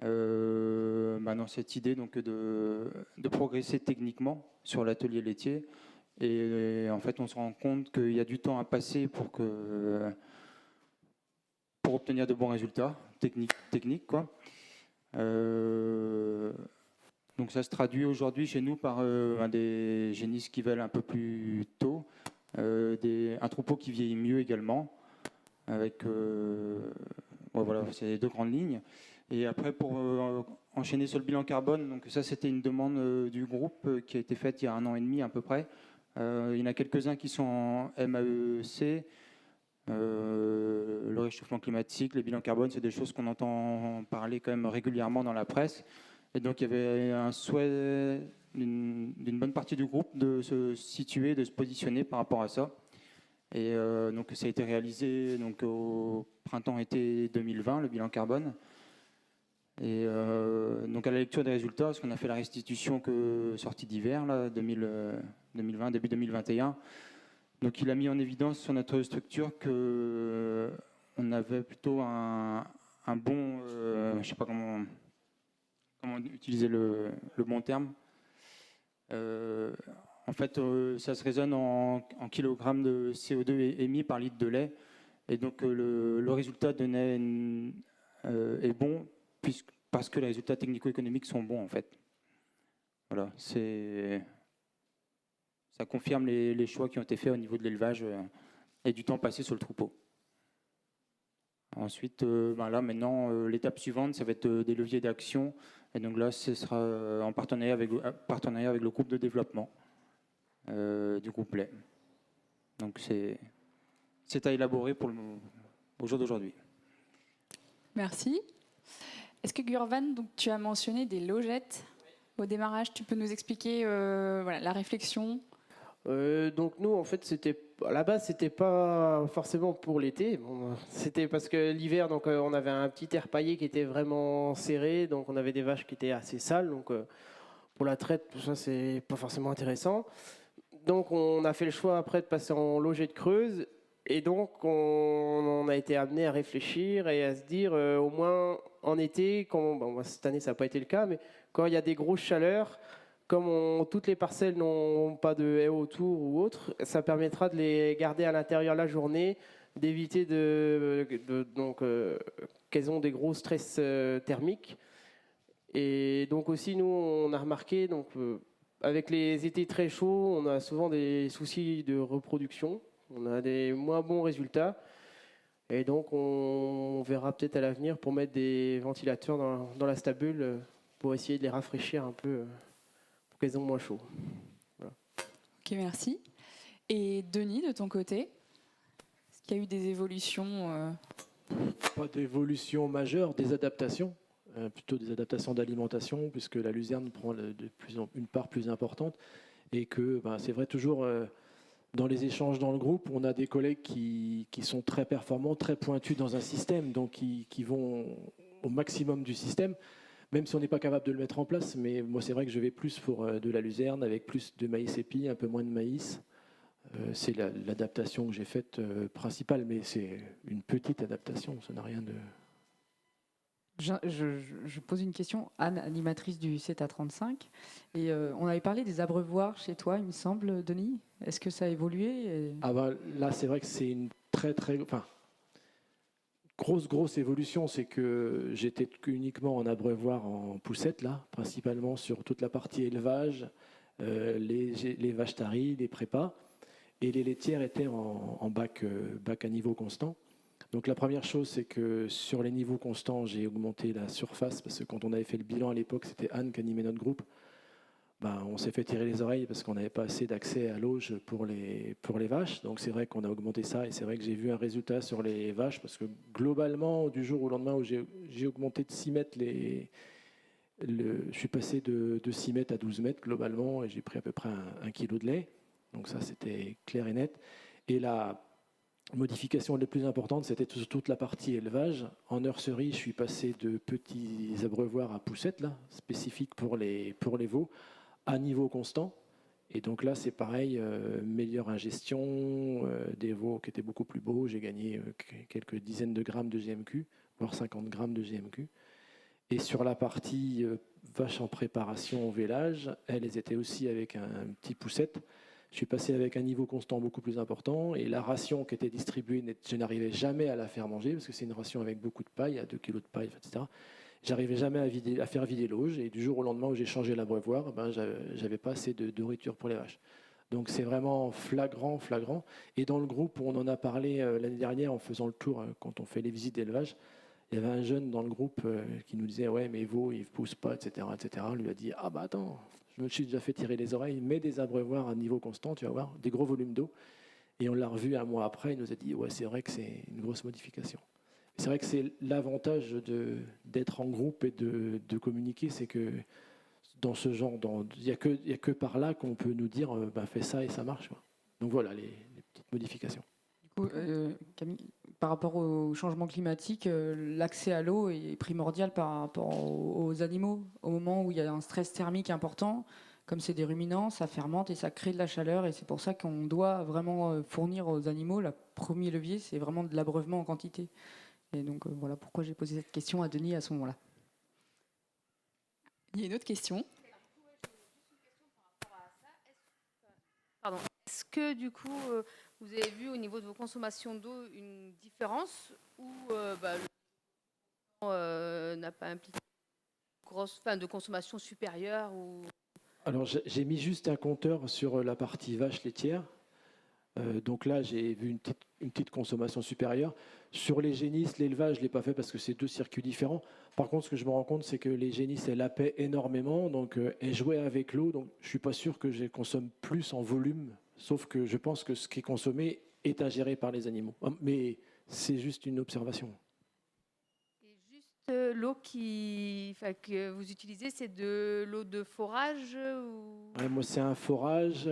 Dans cette idée donc, de progresser techniquement sur l'atelier laitier. Et en fait, on se rend compte qu'il y a du temps à passer pour obtenir de bons résultats techniques quoi. Donc ça se traduit aujourd'hui chez nous par des génisses qui veulent un peu plus tôt, un troupeau qui vieillit mieux également, avec voilà, c'est les 2 grandes lignes. Et après, pour enchaîner sur le bilan carbone, donc ça c'était une demande du groupe qui a été faite il y a 1 an et demi à peu près. Il y en a quelques-uns qui sont en MAEC. Le réchauffement climatique, les bilans carbone, c'est des choses qu'on entend parler quand même régulièrement dans la presse. Et donc il y avait un souhait d'une bonne partie du groupe de se situer, de se positionner par rapport à ça. Et donc ça a été réalisé donc, au printemps-été 2020, le bilan carbone. Et donc à la lecture des résultats, parce qu'on a fait la restitution sortie d'hiver, là, 2020, début 2021. Donc il a mis en évidence sur notre structure qu'on avait plutôt un bon, je ne sais pas comment utiliser le bon terme. En fait, ça se raisonne en kilogrammes de CO2 émis par litre de lait. Et donc le résultat donné est bon parce que les résultats technico-économiques sont bons en fait. Voilà, ça confirme les choix qui ont été faits au niveau de l'élevage et du temps passé sur le troupeau. Ensuite, là maintenant, l'étape suivante, ça va être des leviers d'action. Et donc là, ce sera en partenariat avec le groupe de développement du groupe lait. Donc c'est à élaborer au jour d'aujourd'hui. Merci. Est-ce que Gurvan, donc, tu as mentionné des logettes au démarrage? Tu peux nous expliquer la réflexion? Donc nous, en fait, à la base, c'était pas forcément pour l'été. Bon, c'était parce que l'hiver, donc on avait un petit terre paillé qui était vraiment serré, donc on avait des vaches qui étaient assez sales. Donc pour la traite, tout ça, c'est pas forcément intéressant. Donc on a fait le choix après de passer en logette creuse, et donc on a été amené à réfléchir et à se dire, au moins en été, cette année ça n'a pas été le cas, mais quand il y a des grosses chaleurs. Comme toutes les parcelles n'ont pas de haies autour ou autre, ça permettra de les garder à l'intérieur la journée, d'éviter qu'elles ont des gros stress thermiques. Et donc aussi, nous, on a remarqué, avec les étés très chauds, on a souvent des soucis de reproduction. On a des moins bons résultats. Et donc, on verra peut-être à l'avenir pour mettre des ventilateurs dans la stabule pour essayer de les rafraîchir un peu. Qu'elles ont moins chaud. Voilà. Ok, merci. Et Denis, de ton côté, est-ce qu'il y a eu des évolutions Pas d'évolution majeure, des adaptations, plutôt des adaptations d'alimentation, puisque la luzerne prend une part plus importante. Et que c'est vrai, toujours dans les échanges dans le groupe, on a des collègues qui sont très performants, très pointus dans un système, donc qui vont au maximum du système. Même si on n'est pas capable de le mettre en place, mais moi c'est vrai que je vais plus pour de la luzerne avec plus de maïs épi, un peu moins de maïs. C'est l'adaptation que j'ai faite principale, mais c'est une petite adaptation, ça n'a rien de... Je pose une question, Anne, animatrice du CETA35, et on avait parlé des abreuvoirs chez toi, il me semble, Denis. Est-ce que ça a évolué Là c'est vrai que c'est une grosse évolution, c'est que j'étais uniquement en abreuvoir en poussette, là, principalement sur toute la partie élevage, les vaches taries, les prépas, et les laitières étaient en bac à niveau constant. Donc la première chose, c'est que sur les niveaux constants, j'ai augmenté la surface, parce que quand on avait fait le bilan à l'époque, c'était Anne qui animait notre groupe. On s'est fait tirer les oreilles parce qu'on n'avait pas assez d'accès à l'auge pour les vaches. Donc c'est vrai qu'on a augmenté ça et c'est vrai que j'ai vu un résultat sur les vaches parce que globalement, du jour au lendemain où j'ai augmenté de 6 mètres, je suis passé de 6 mètres à 12 mètres globalement et j'ai pris à peu près 1 kilo de lait. Donc ça, c'était clair et net. Et modification les plus importantes, c'était toute la partie élevage. En nurserie, je suis passé de petits abreuvoirs à poussettes, là, spécifiques pour les veaux, à niveau constant. Et donc là, c'est pareil, meilleure ingestion, des veaux qui étaient beaucoup plus beaux. J'ai gagné quelques dizaines de grammes de GMQ, voire 50 grammes de GMQ. Et sur la partie vaches en préparation au vélage, elles étaient aussi avec un petit poussette. Je suis passé avec un niveau constant beaucoup plus important. Et la ration qui était distribuée, je n'arrivais jamais à la faire manger, parce que c'est une ration avec beaucoup de paille, à 2 kg de paille, etc. J'arrivais jamais à faire vider l'auge. Et du jour au lendemain où j'ai changé l'abreuvoir, j'avais pas assez de nourriture pour les vaches. Donc c'est vraiment flagrant, flagrant. Et dans le groupe, on en a parlé l'année dernière en faisant le tour, quand on fait les visites d'élevage. Il y avait un jeune dans le groupe qui nous disait « Ouais, mes veaux, ils ne poussent pas, etc. etc. » On lui a dit « Ah bah attends, je me suis déjà fait tirer les oreilles, mets des abreuvoirs à niveau constant, tu vas voir, des gros volumes d'eau. » Et on l'a revu un mois après, il nous a dit « Ouais, c'est vrai que c'est une grosse modification. » C'est vrai que c'est l'avantage d'être en groupe et de communiquer, c'est que dans ce genre, il n'y a que par là qu'on peut nous dire fais ça et ça marche. Quoi. Donc voilà les petites modifications. Du coup, Camille, par rapport au changement climatique, l'accès à l'eau est primordial par rapport aux animaux. Au moment où il y a un stress thermique important, comme c'est des ruminants, ça fermente et ça crée de la chaleur. Et c'est pour ça qu'on doit vraiment fournir aux animaux. Le premier levier, c'est vraiment de l'abreuvement en quantité. Et donc voilà pourquoi j'ai posé cette question à Denis à ce moment-là. Il y a une autre question. Pardon. Est-ce que du coup, vous avez vu au niveau de vos consommations d'eau une différence ou le n'a pas impliqué de consommation supérieure ou... Alors j'ai mis juste un compteur sur la partie vache laitière. Donc là, j'ai vu une petite consommation supérieure. Sur les génisses, l'élevage, je ne l'ai pas fait parce que c'est 2 circuits différents. Par contre, ce que je me rends compte, c'est que les génisses, elles lapaient énormément, donc elles jouaient avec l'eau. Donc je ne suis pas sûr que je consomme plus en volume, sauf que je pense que ce qui est consommé est ingéré par les animaux. Mais c'est juste une observation. Et juste l'eau que vous utilisez, c'est de l'eau de forage ou... Ouais, moi, c'est un forage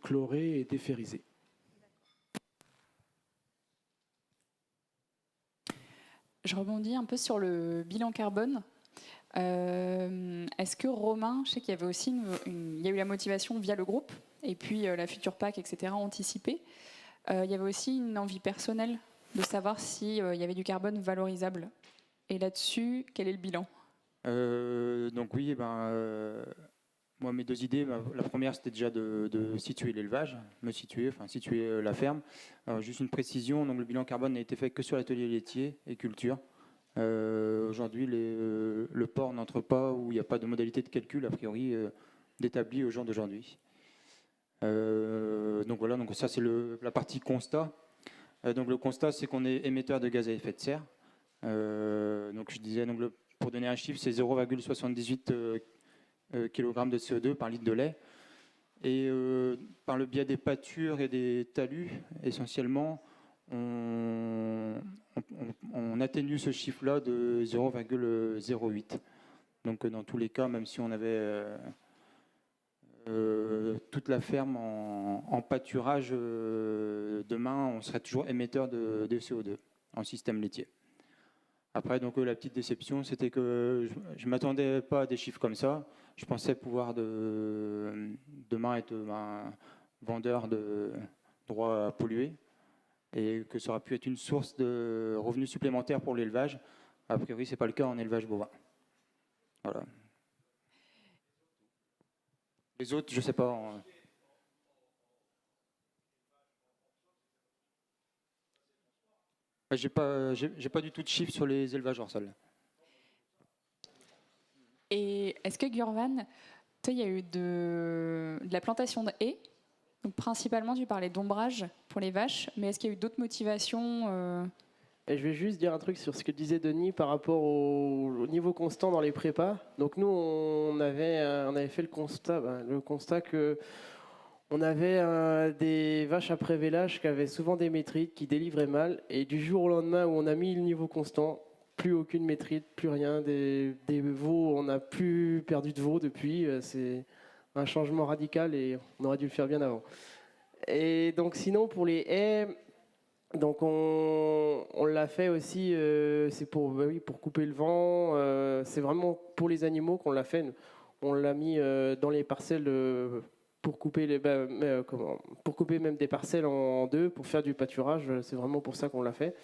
chloré et déferrisé. Je rebondis un peu sur le bilan carbone. Est-ce que Romain, je sais qu'il y avait aussi il y a eu la motivation via le groupe, et puis la future PAC, etc., anticipée. Il y avait aussi une envie personnelle de savoir s'il y avait du carbone valorisable. Et là-dessus, quel est le bilan ? Donc oui, moi mes 2 idées, la première c'était déjà de situer l'élevage, situer la ferme. Alors, juste une précision, donc le bilan carbone n'a été fait que sur l'atelier laitier et culture. Aujourd'hui, le porc n'entre pas, où il n'y a pas de modalité de calcul a priori d'établi au jour d'aujourd'hui. Donc voilà, donc ça c'est la partie constat. Donc le constat, c'est qu'on est émetteur de gaz à effet de serre. Donc je disais, pour donner un chiffre, c'est 0,78 kg de CO2 par litre de lait. Et par le biais des pâtures et des talus, essentiellement, on atténue ce chiffre-là de 0,08. Donc dans tous les cas, même si on avait toute la ferme en pâturage, demain, on serait toujours émetteur de CO2 en système laitier. Après, donc la petite déception, c'était que je ne m'attendais pas à des chiffres comme ça. Je pensais pouvoir demain être vendeur de droits à polluer et que ça aurait pu être une source de revenus supplémentaires pour l'élevage. A priori, ce n'est pas le cas en élevage bovin. Voilà. Les autres, je ne sais pas. J'ai pas du tout de chiffres sur les élevages hors sol. Et est-ce que Gurvan, toi, il y a eu de la plantation de haies, donc principalement tu parlais d'ombrage pour les vaches, mais est-ce qu'il y a eu d'autres motivations Et je vais juste dire un truc sur ce que disait Denis par rapport au niveau constant dans les prépas. Donc nous, on avait fait le constat que on avait des vaches après vélage qui avaient souvent des métrites, qui délivraient mal. Et du jour au lendemain où on a mis le niveau constant, plus aucune métrite, plus rien. Des veaux, on n'a plus perdu de veaux depuis. C'est un changement radical et on aurait dû le faire bien avant. Et donc sinon, pour les haies, Donc on l'a fait aussi, c'est pour, bah oui, pour couper le vent, c'est vraiment pour les animaux qu'on l'a fait. On l'a mis dans les parcelles pour couper pour couper même des parcelles en deux, pour faire du pâturage, c'est vraiment pour ça qu'on l'a fait.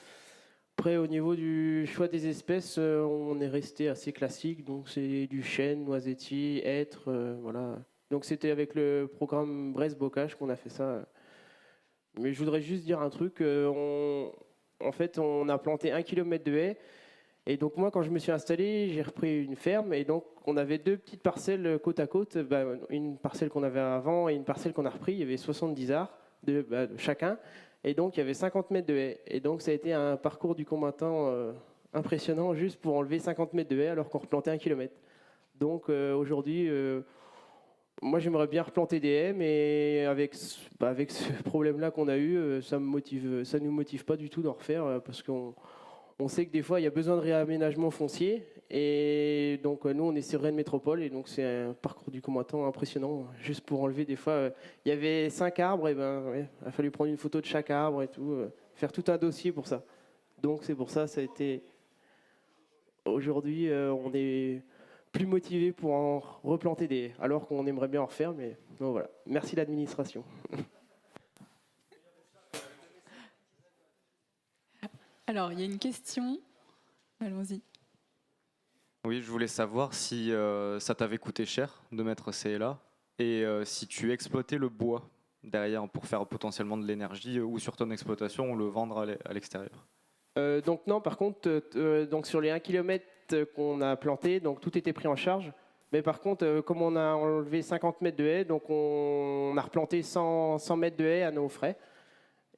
Après, au niveau du choix des espèces, on est resté assez classique, donc c'est du chêne, noisetier, hêtre, voilà. Donc c'était avec le programme Bresse-Bocage qu'on a fait ça. Mais je voudrais juste dire un truc. En fait, on a planté 1 kilomètre de haies. Et donc moi, quand je me suis installé, j'ai repris une ferme. Et donc, on avait 2 petites parcelles côte à côte. Une parcelle qu'on avait avant et une parcelle qu'on a repris. Il y avait 70 arts de chacun. Et donc, il y avait 50 mètres de haies. Et donc, ça a été un parcours du combattant impressionnant juste pour enlever 50 mètres de haies alors qu'on replantait 1 kilomètre. Donc, aujourd'hui... moi, j'aimerais bien replanter des haies, mais avec ce problème-là qu'on a eu, ça nous motive pas du tout d'en refaire, parce qu'on sait que des fois, il y a besoin de réaménagement foncier. Et donc, nous, on est sur Rennes Métropole, et donc c'est un parcours du combattant impressionnant. Juste pour enlever, des fois, il y avait 5 arbres, et il a fallu prendre une photo de chaque arbre et tout, faire tout un dossier pour ça. Donc, c'est pour ça, ça a été... Aujourd'hui, on est plus motivé pour en replanter des, alors qu'on aimerait bien en refaire, mais bon, voilà. Merci l'administration. Alors, il y a une question. Allons-y. Oui, je voulais savoir si ça t'avait coûté cher de mettre ces haies-là et si tu exploitais le bois derrière pour faire potentiellement de l'énergie ou sur ton exploitation ou le vendre à l'extérieur. Donc non, par contre, donc sur les 1 km qu'on a planté, donc tout était pris en charge. Mais par contre, comme on a enlevé 50 mètres de haies, donc on a replanté 100 mètres de haies à nos frais.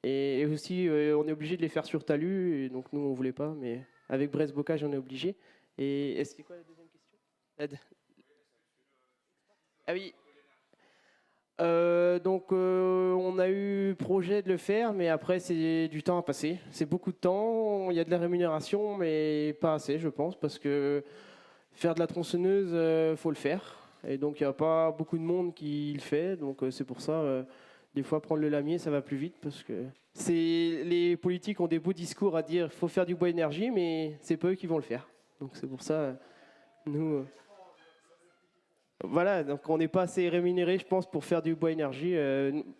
Et aussi, on est obligé de les faire sur talus. Et donc nous, on voulait pas, mais avec Bresse-Bocage, on est obligé. Et c'était quoi la deuxième question? Ah oui. Donc on a eu projet de le faire, mais après c'est du temps à passer. C'est beaucoup de temps, il y a de la rémunération, mais pas assez, je pense, parce que faire de la tronçonneuse, faut le faire. Et donc il n'y a pas beaucoup de monde qui le fait, donc c'est pour ça, des fois prendre le lamier, ça va plus vite, parce que les politiques ont des beaux discours à dire, faut faire du bois énergie, mais c'est pas eux qui vont le faire. Donc c'est pour ça, nous... Voilà, donc on n'est pas assez rémunéré, je pense, pour faire du bois énergie.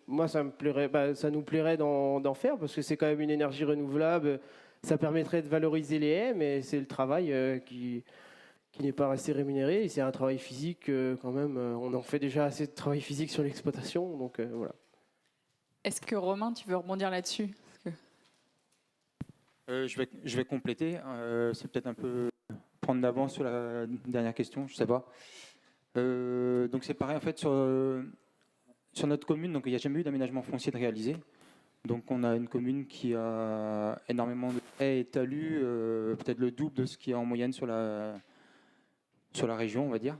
Moi, ça me plairait, ça nous plairait d'en faire parce que c'est quand même une énergie renouvelable. Ça permettrait de valoriser les haies, mais c'est le travail qui n'est pas assez rémunéré. Et c'est un travail physique quand même. On en fait déjà assez de travail physique sur l'exploitation, donc voilà. Est-ce que Romain, tu veux rebondir là-dessus? Je vais compléter. C'est peut-être un peu prendre d'avance sur la dernière question, je ne sais pas. Donc c'est pareil en fait sur notre commune, donc il n'y a jamais eu d'aménagement foncier de réalisé. Donc on a une commune qui a énormément de haies et talus, peut-être le double de ce qu'il y a en moyenne sur la région, on va dire.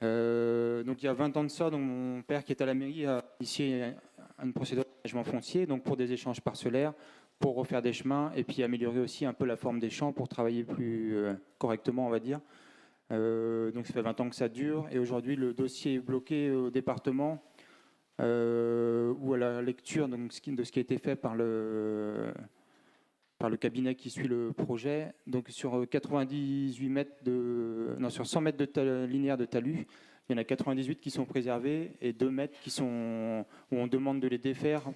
Donc il y a 20 ans de ça, donc mon père qui est à la mairie a initié une procédure d'aménagement foncier, donc pour des échanges parcellaires, pour refaire des chemins et puis améliorer aussi un peu la forme des champs pour travailler plus correctement, on va dire. Donc ça fait 20 ans que ça dure et aujourd'hui le dossier est bloqué au département ou à la lecture donc, de ce qui a été fait par le cabinet qui suit le projet. Donc sur 98 mètres sur 100 mètres linéaires de talus, il y en a 98 qui sont préservés et 2 mètres où on demande de les défaire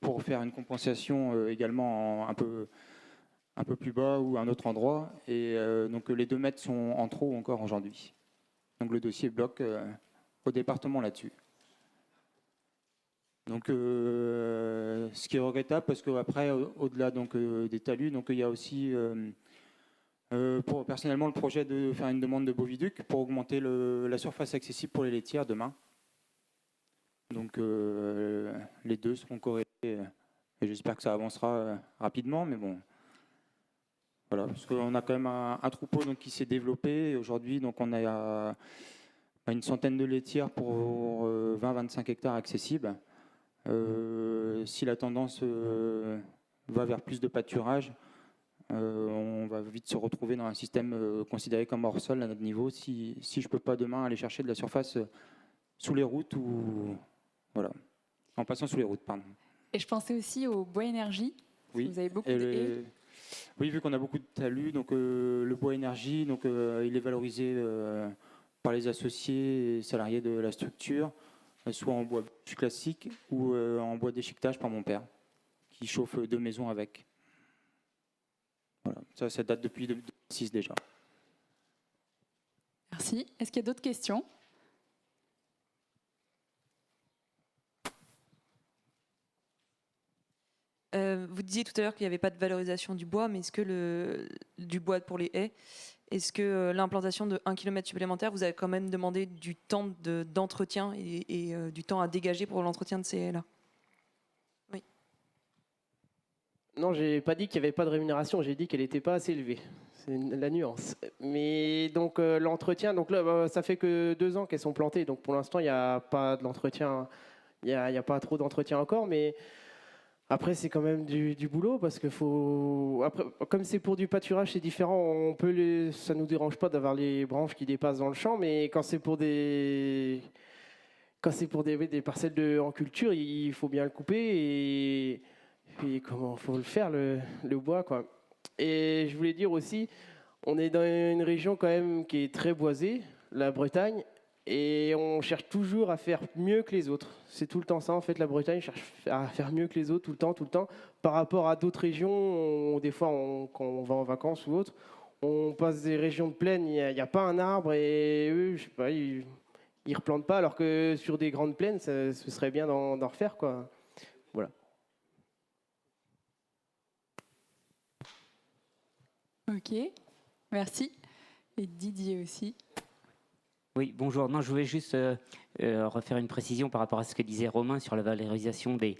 pour faire une compensation également un peu plus bas ou à un autre endroit. Et donc les 2 mètres sont en trop encore aujourd'hui. Donc le dossier bloque au département là-dessus. Donc ce qui est regrettable parce qu'après, au-delà des talus, donc il y a aussi personnellement le projet de faire une demande de Boviduc pour augmenter la surface accessible pour les laitières demain. Donc les deux seront corrélés et j'espère que ça avancera rapidement, mais bon. Voilà, parce qu'on a quand même un troupeau donc, qui s'est développé. Et aujourd'hui, donc, on a une centaine de laitières pour 20-25 hectares accessibles. Si la tendance va vers plus de pâturage, on va vite se retrouver dans un système considéré comme hors sol à notre niveau si je ne peux pas demain aller chercher de la surface sous les routes ou voilà, en passant sous les routes, pardon. Et je pensais aussi au bois énergie. Oui. Vous avez beaucoup Et de haies. oui, vu qu'on a beaucoup de talus, donc le bois énergie, donc il est valorisé par les associés et salariés de la structure, soit en bois classique ou en bois d'échiquetage par mon père, qui chauffe 2 maisons avec. Voilà. Ça date depuis 2006 déjà. Merci. Est-ce qu'il y a d'autres questions? Vous disiez tout à l'heure qu'il n'y avait pas de valorisation du bois, mais est-ce que du bois pour les haies, est-ce que l'implantation de 1 km supplémentaire, vous avez quand même demandé du temps d'entretien et du temps à dégager pour l'entretien de ces haies-là? Oui. Non, j'ai pas dit qu'il n'y avait pas de rémunération, j'ai dit qu'elle n'était pas assez élevée. C'est la nuance. Mais donc l'entretien, donc là, ça fait que 2 ans qu'elles sont plantées, donc pour l'instant, il n'y a pas de l'entretien, il n'y a pas trop d'entretien encore, mais après, c'est quand même du boulot parce que faut. Après, comme c'est pour du pâturage, c'est différent. Ça nous dérange pas d'avoir les branches qui dépassent dans le champ, mais quand c'est pour des des parcelles en culture, il faut bien le couper et comment faut le faire le bois quoi. Et je voulais dire aussi, on est dans une région quand même qui est très boisée, la Bretagne. Et on cherche toujours à faire mieux que les autres. C'est tout le temps ça, en fait, la Bretagne cherche à faire mieux que les autres, tout le temps. Par rapport à d'autres régions, des fois, quand on va en vacances ou autre, on passe des régions de plaine, il n'y a pas un arbre et eux, je sais pas, ils replantent pas, alors que sur des grandes plaines, ce serait bien d'en refaire, quoi. Voilà. Ok, merci. Et Didier aussi. Oui, bonjour. Non, je voulais juste refaire une précision par rapport à ce que disait Romain sur la valorisation des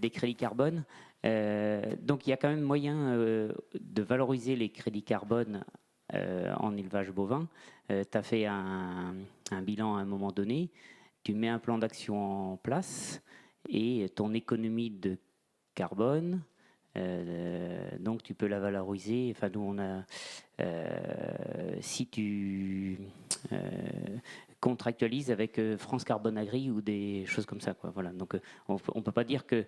crédits carbone. Donc, il y a quand même moyen de valoriser les crédits carbone en élevage bovin. Tu as fait un bilan à un moment donné, tu mets un plan d'action en place et ton économie de carbone, donc tu peux la valoriser. Enfin, nous, on a... si tu contractualises avec France Carbone Agri ou des choses comme ça, quoi. Voilà. Donc, on ne peut pas dire que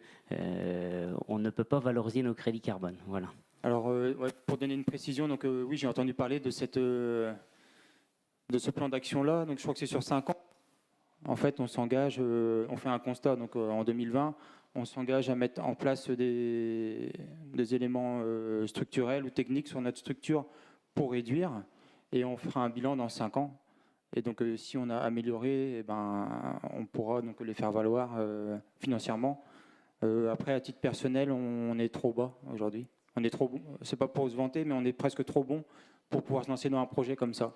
on ne peut pas valoriser nos crédits carbone. Voilà. Alors, ouais, pour donner une précision, donc oui, j'ai entendu parler de ce plan d'action-là. Donc, je crois que c'est sur 5 ans. En fait, on s'engage, on fait un constat. Donc, en 2020, on s'engage à mettre en place des éléments structurels ou techniques sur notre structure pour réduire, et on fera un bilan dans 5 ans. Et donc, si on a amélioré, eh ben, on pourra donc les faire valoir financièrement. Après, à titre personnel, on est trop bas aujourd'hui. On est trop bon. C'est pas pour se vanter, mais on est presque trop bon pour pouvoir se lancer dans un projet comme ça.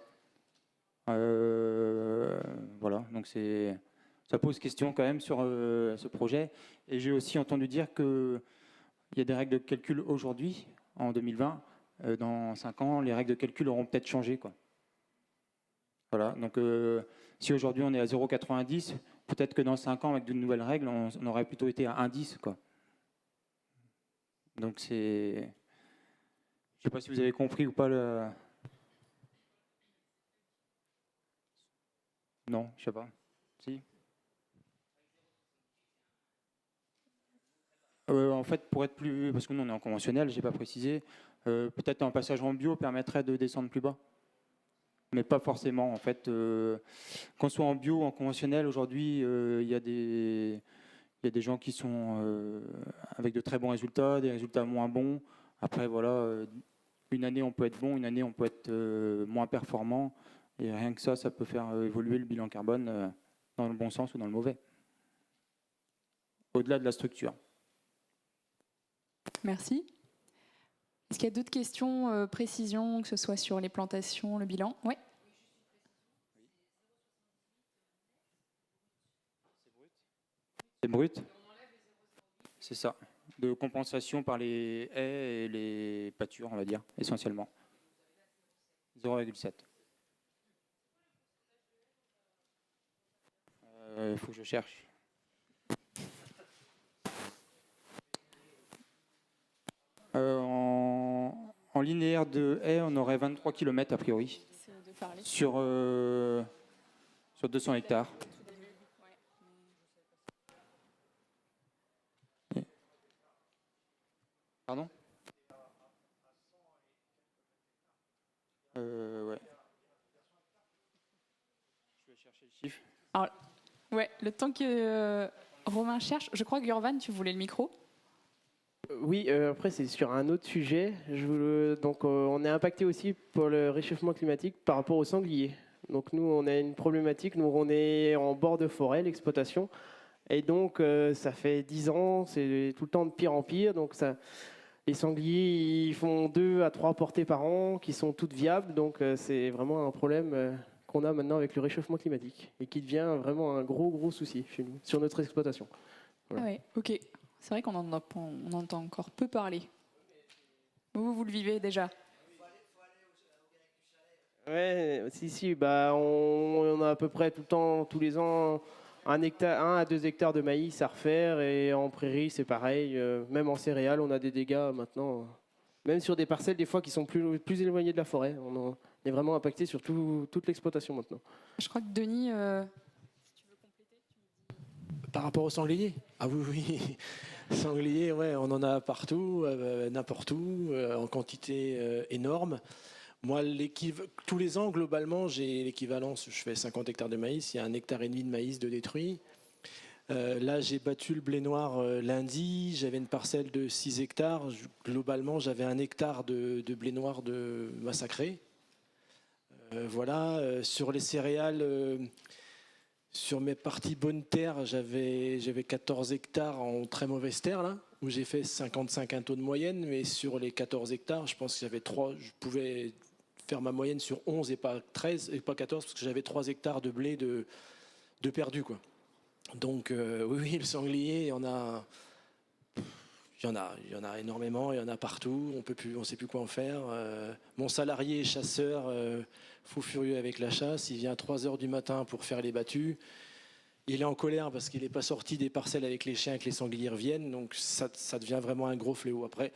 Voilà, donc ça pose question quand même sur ce projet. Et j'ai aussi entendu dire qu'il y a des règles de calcul aujourd'hui, en 2020. Dans 5 ans, les règles de calcul auront peut-être changé, quoi. Voilà, donc si aujourd'hui on est à 0,90, peut-être que dans 5 ans, avec de nouvelles règles, on aurait plutôt été à 1,10, quoi. Donc c'est... Je ne sais pas si vous avez compris ou pas le... Non, je ne sais pas. Si. En fait, pour être plus... Parce que nous, on est en conventionnel, je n'ai pas précisé. Peut-être un passage en bio permettrait de descendre plus bas. Mais pas forcément. En fait, qu'on soit en bio ou en conventionnel, aujourd'hui, il y a des gens qui sont avec de très bons résultats, des résultats moins bons. Après, voilà, une année, on peut être bon, une année, on peut être moins performant. Et rien que ça peut faire évoluer le bilan carbone dans le bon sens ou dans le mauvais. Au-delà de la structure. Merci. Est-ce qu'il y a d'autres questions, précisions, que ce soit sur les plantations, le bilan? Oui. C'est brut. C'est ça. De compensation par les haies et les pâtures, on va dire, essentiellement. 0,7. Il faut que je cherche. En linéaire de haies, on aurait 23 km a priori. Sur 200 hectares. Ouais. Je vais chercher le chiffre. Alors, ouais, le temps que Romain cherche, je crois que Gurvan, tu voulais le micro. Oui, après c'est sur un autre sujet. Donc on est impacté aussi pour le réchauffement climatique par rapport aux sangliers. Donc nous on a une problématique, nous on est en bord de forêt, l'exploitation, et donc ça fait 10 ans, c'est tout le temps de pire en pire. Donc les sangliers ils font 2 à 3 portées par an, qui sont toutes viables. Donc c'est vraiment un problème qu'on a maintenant avec le réchauffement climatique et qui devient vraiment un gros souci chez nous, sur notre exploitation. Voilà. Ah ouais, ok. C'est vrai qu'on on entend encore peu parler. Vous le vivez déjà. Ouais, si, bah on a à peu près tout le temps, tous les ans, 1 à 2 hectares de maïs à refaire, et en prairie c'est pareil, même en céréales on a des dégâts maintenant, même sur des parcelles des fois qui sont plus éloignées de la forêt, on est vraiment impacté sur toute l'exploitation maintenant. Je crois que Denis, Par rapport aux sangliers? Ah oui. Sangliers, ouais, on en a partout, n'importe où, en quantité énorme. Moi, tous les ans, globalement, j'ai l'équivalence. Je fais 50 hectares de maïs, il y a 1,5 hectare de maïs de détruit. Là, j'ai battu le blé noir lundi, j'avais une parcelle de 6 hectares. Globalement, j'avais 1 hectare de blé noir de massacré. Voilà, sur les céréales... Sur mes parties bonnes terres, j'avais 14 hectares en très mauvaise terre, là, où j'ai fait 55 quintaux de moyenne. Mais sur les 14 hectares, je pense que je pouvais faire ma moyenne sur 11 et pas 13 et pas 14, parce que j'avais 3 hectares de blé de perdu, quoi. Donc oui, le sanglier, il y en a énormément, il y en a partout. On ne sait plus quoi en faire. Mon salarié est chasseur, fou furieux avec la chasse. Il vient à 3h du matin pour faire les battues. Il est en colère parce qu'il n'est pas sorti des parcelles avec les chiens, que les sangliers reviennent. Donc ça devient vraiment un gros fléau. Après,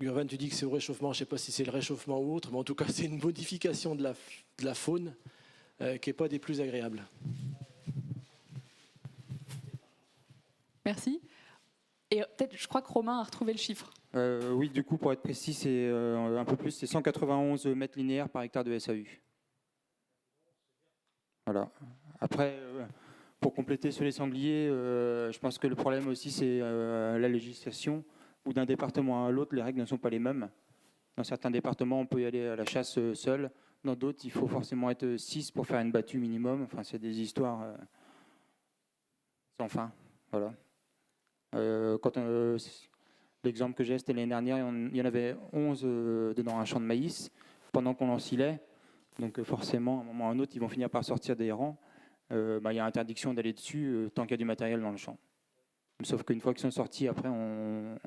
Gurvan, tu dis que c'est au réchauffement. Je ne sais pas si c'est le réchauffement ou autre, mais en tout cas, c'est une modification de la faune qui n'est pas des plus agréables. merci. Et peut-être, je crois que Romain a retrouvé le chiffre. Oui, du coup, pour être précis, c'est un peu plus, c'est 191 mètres linéaires par hectare de SAU. Voilà. Après, pour compléter sur les sangliers, je pense que le problème aussi, c'est la législation, où d'un département à l'autre, les règles ne sont pas les mêmes. Dans certains départements, on peut y aller à la chasse seul. Dans d'autres, il faut forcément être 6 pour faire une battue minimum. Enfin, c'est des histoires sans fin. Voilà. L'exemple que j'ai, c'était l'année dernière, il y en avait 11 dans un champ de maïs pendant qu'on l'ensilait. Donc forcément, à un moment ou à un autre, ils vont finir par sortir des rangs. Il y a interdiction d'aller dessus tant qu'il y a du matériel dans le champ. Sauf qu'une fois qu'ils sont sortis, après, on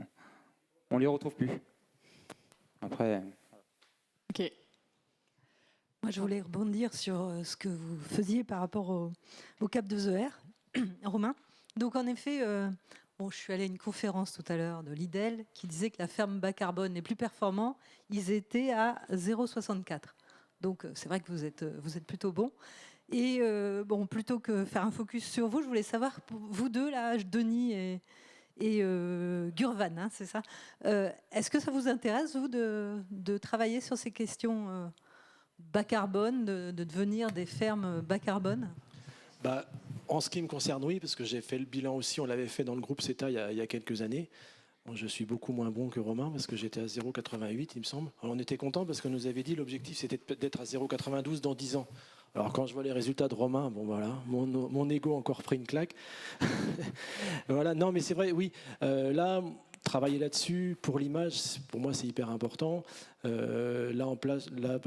les retrouve plus. Après. Ok. Moi, je voulais rebondir sur ce que vous faisiez par rapport au cap de Zoer, Romain. Donc, en effet, je suis allée à une conférence tout à l'heure de l'IDEL qui disait que la ferme bas carbone les plus performants, ils étaient à 0,64. Donc, c'est vrai que vous êtes plutôt bon. Et plutôt que faire un focus sur vous, je voulais savoir, vous deux, là, Denis et Gurvan, hein, c'est ça. Est-ce que ça vous intéresse, vous, de travailler sur ces questions bas carbone, de devenir des fermes bas carbone? En ce qui me concerne, oui, parce que j'ai fait le bilan aussi, on l'avait fait dans le groupe CETA il y a quelques années. Bon, je suis beaucoup moins bon que Romain, parce que j'étais à 0,88, il me semble. Alors, on était content parce qu'on nous avait dit l'objectif, c'était d'être à 0,92 dans 10 ans. Alors quand je vois les résultats de Romain, bon voilà, mon ego a encore pris une claque. Voilà, non mais c'est vrai, oui. Là, travailler là-dessus pour l'image, pour moi c'est hyper important. Là en place, là,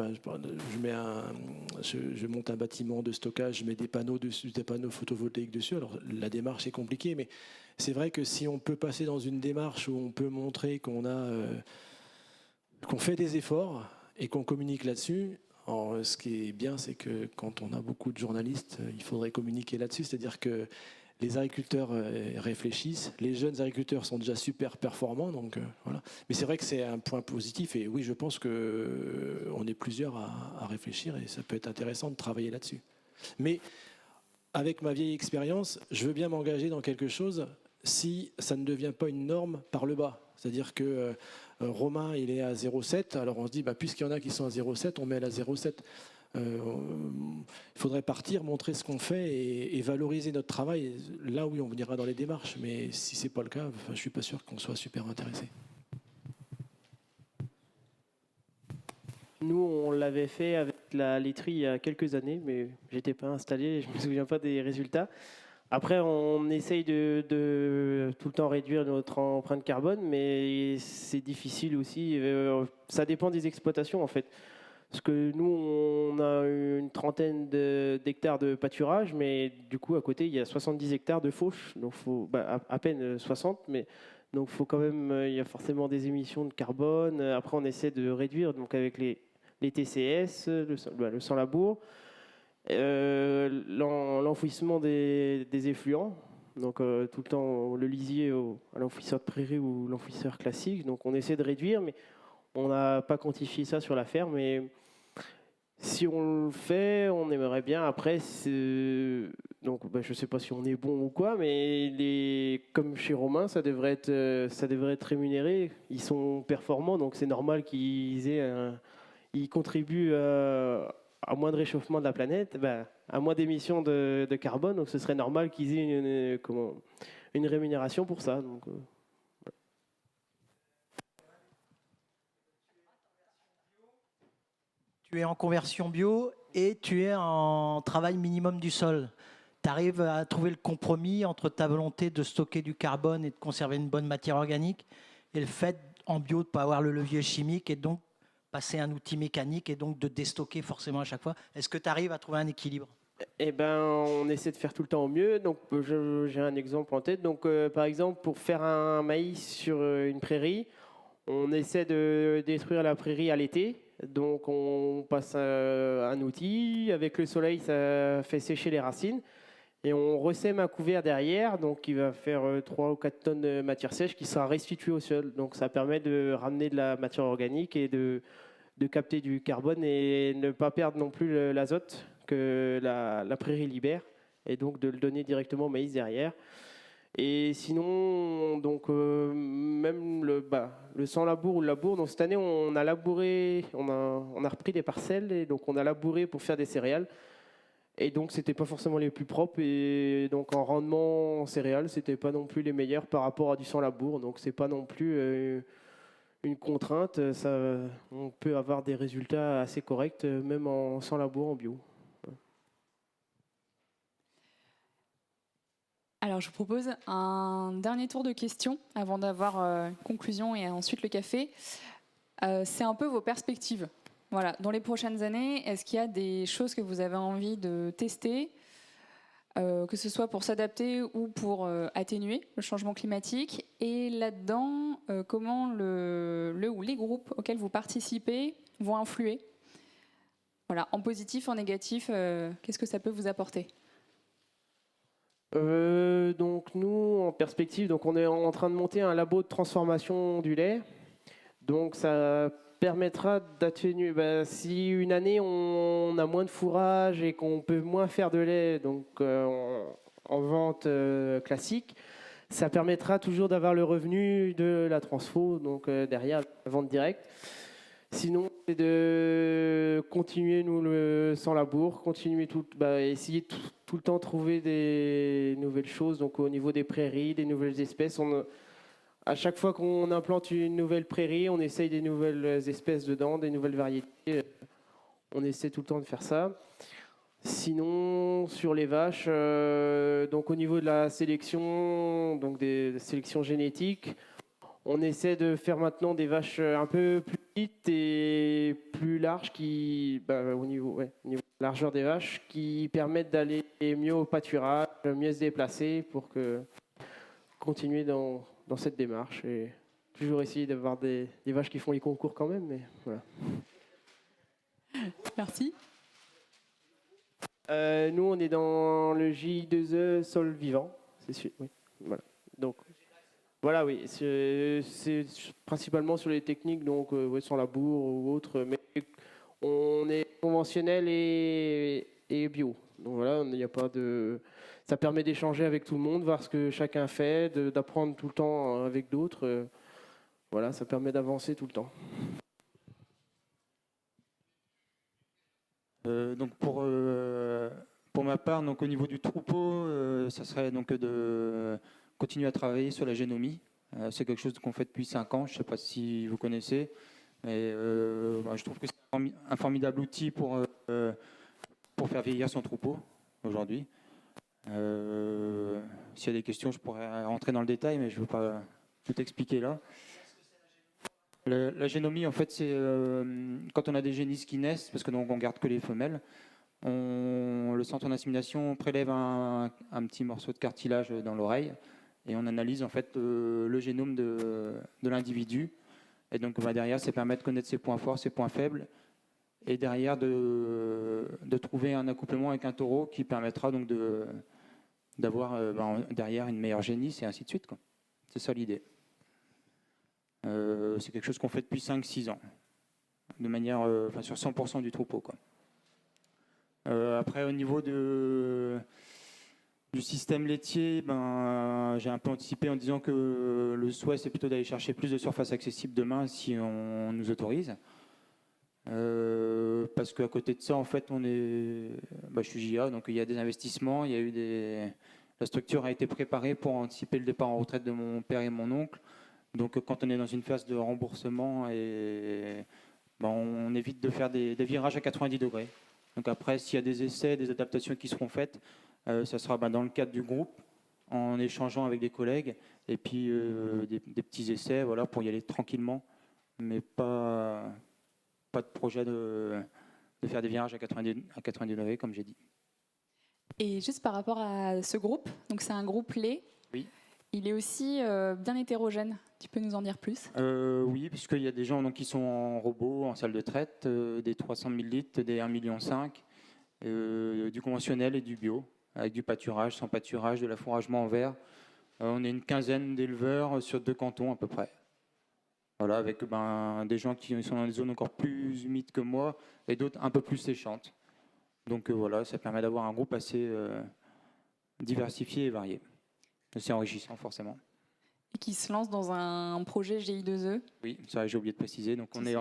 je monte un bâtiment de stockage, je mets des panneaux dessus, des panneaux photovoltaïques dessus. Alors la démarche est compliquée, mais c'est vrai que si on peut passer dans une démarche où on peut montrer qu'on fait des efforts et qu'on communique là-dessus. Alors, ce qui est bien, c'est que quand on a beaucoup de journalistes, il faudrait communiquer là-dessus. C'est-à-dire que les agriculteurs réfléchissent, les jeunes agriculteurs sont déjà super performants, donc voilà. Mais c'est vrai que c'est un point positif, et oui, je pense qu'on est plusieurs à réfléchir, et ça peut être intéressant de travailler là-dessus. Mais avec ma vieille expérience, je veux bien m'engager dans quelque chose si ça ne devient pas une norme par le bas. C'est-à-dire que Romain, il est à 0,7. Alors on se dit, puisqu'il y en a qui sont à 0,7, on met à la 0,7. Il faudrait partir, montrer ce qu'on fait et valoriser notre travail. Là, oui, on ira dans les démarches. Mais si ce n'est pas le cas, je ne suis pas sûr qu'on soit super intéressé. Nous, on l'avait fait avec la laiterie il y a quelques années, mais j'étais pas installé, je me souviens pas des résultats. Après, on essaye de tout le temps réduire notre empreinte carbone, mais c'est difficile aussi. Ça dépend des exploitations, en fait. Parce que nous, on a une trentaine d'hectares de pâturage, mais du coup, à côté, il y a 70 hectares de fauche. Donc, à peine 60, mais donc faut quand même, il y a forcément des émissions de carbone. Après, on essaie de réduire, donc avec les TCS, le sans-labour, l'enfouissement des effluents, donc tout le temps le lisier à l'enfouisseur de prairie ou l'enfouisseur classique. Donc on essaie de réduire, mais on n'a pas quantifié ça sur la ferme. Mais si on le fait, on aimerait bien. Après, donc je ne sais pas si on est bon ou quoi, mais comme chez Romain, ça devrait être rémunéré. Ils sont performants, donc c'est normal ils contribuent à moins de réchauffement de la planète, à moins d'émissions de carbone, donc ce serait normal qu'ils aient une rémunération pour ça. Donc, Tu es en conversion bio et tu es en travail minimum du sol. Tu arrives à trouver le compromis entre ta volonté de stocker du carbone et de conserver une bonne matière organique et le fait en bio de ne pas avoir le levier chimique et donc passer un outil mécanique et donc de déstocker forcément à chaque fois. Est-ce que tu arrives à trouver un équilibre ? On essaie de faire tout le temps au mieux. Donc, j'ai un exemple en tête. Donc, par exemple, pour faire un maïs sur une prairie, on essaie de détruire la prairie à l'été. Donc, on passe un outil. Avec le soleil, ça fait sécher les racines. Et on ressème un couvert derrière, donc qui va faire 3 ou 4 tonnes de matière sèche qui sera restituée au sol. Donc ça permet de ramener de la matière organique et de capter du carbone et ne pas perdre non plus l'azote que la prairie libère, et donc de le donner directement au maïs derrière. Et sinon, donc, même le sans-labour ou le labour, donc cette année on a labouré, on a repris des parcelles et donc on a labouré pour faire des céréales. Et donc, c'était pas forcément les plus propres. Et donc, en rendement en céréales, c'était pas non plus les meilleurs par rapport à du sans-labour. Donc, c'est pas non plus une contrainte. On peut avoir des résultats assez corrects, même en sans-labour, en bio. Alors, je vous propose un dernier tour de questions avant d'avoir conclusion et ensuite le café. C'est un peu vos perspectives. Voilà, dans les prochaines années, est-ce qu'il y a des choses que vous avez envie de tester, que ce soit pour s'adapter ou pour atténuer le changement climatique? Et là-dedans, comment le ou les groupes auxquels vous participez vont influer? Voilà, en positif, en négatif, qu'est-ce que ça peut vous apporter? Donc nous, en perspective, donc on est en train de monter un labo de transformation du lait. Donc ça permettra d'atténuer. Si une année on a moins de fourrage et qu'on peut moins faire de lait, donc en vente classique, ça permettra toujours d'avoir le revenu de la transfo, donc derrière la vente directe. Sinon, c'est de continuer nous sans labour, continuer essayer tout le temps trouver des nouvelles choses. Donc au niveau des prairies, des nouvelles espèces, à chaque fois qu'on implante une nouvelle prairie, on essaye des nouvelles espèces dedans, des nouvelles variétés. On essaie tout le temps de faire ça. Sinon, sur les vaches, donc au niveau de la sélection, donc des sélections génétiques, on essaie de faire maintenant des vaches un peu plus petites et plus larges, au niveau de la largeur des vaches, qui permettent d'aller mieux au pâturage, mieux se déplacer pour continuer dans cette démarche et toujours essayer d'avoir des vaches qui font les concours quand même, mais voilà. Merci. Nous, on est dans le J2E sol vivant, c'est sûr. Oui. Voilà. Donc, voilà, oui, c'est principalement sur les techniques, donc sans labour ou autre, mais on est conventionnel et bio. Donc voilà, il n'y a pas de. Ça permet d'échanger avec tout le monde, voir ce que chacun fait, d'apprendre tout le temps avec d'autres. Voilà, ça permet d'avancer tout le temps. Donc pour ma part, donc au niveau du troupeau, ça serait donc de continuer à travailler sur la génomie. C'est quelque chose qu'on fait depuis 5 ans, je ne sais pas si vous connaissez, mais je trouve que c'est un formidable outil pour faire vieillir son troupeau aujourd'hui. S'il y a des questions, je pourrais rentrer dans le détail, mais je ne veux pas tout expliquer là. La génomie, en fait, c'est quand on a des génisses qui naissent, parce que donc on garde que les femelles, le centre d'insémination prélève un petit morceau de cartilage dans l'oreille et on analyse en fait le génome de l'individu. Et donc derrière, ça permet de connaître ses points forts, ses points faibles, et derrière de trouver un accouplement avec un taureau qui permettra donc d'avoir derrière une meilleure génisse et ainsi de suite, quoi. C'est ça l'idée. C'est quelque chose qu'on fait depuis 5-6 ans, de manière, sur 100% du troupeau, quoi. Après, au niveau du système laitier, j'ai un peu anticipé en disant que le souhait, c'est plutôt d'aller chercher plus de surface accessible demain si on nous autorise. Parce qu'à côté de ça, en fait, je suis JA, donc il y a des investissements, il y a eu la structure a été préparée pour anticiper le départ en retraite de mon père et mon oncle. Donc quand on est dans une phase de remboursement, on évite de faire des virages à 90 degrés. Donc après, s'il y a des essais, des adaptations qui seront faites, ça sera dans le cadre du groupe, en échangeant avec des collègues, et puis des petits essais, voilà, pour y aller tranquillement, mais pas de projet de faire des virages à 90 degrés, comme j'ai dit. Et juste par rapport à ce groupe, donc c'est un groupe lait. Oui. Il est aussi bien hétérogène. Tu peux nous en dire plus? Oui, puisqu'il y a des gens donc, qui sont en robot, en salle de traite, des 300 000 litres, des 1,5 million, du conventionnel et du bio, avec du pâturage, sans pâturage, de l'affouragement en verre. On est une quinzaine d'éleveurs sur 2 cantons à peu près. Voilà, avec des gens qui sont dans des zones encore plus humides que moi et d'autres un peu plus séchantes. Donc voilà, ça permet d'avoir un groupe assez diversifié et varié. C'est enrichissant forcément. Et qui se lance dans un projet GI2E. Oui, ça j'ai oublié de préciser. Donc on est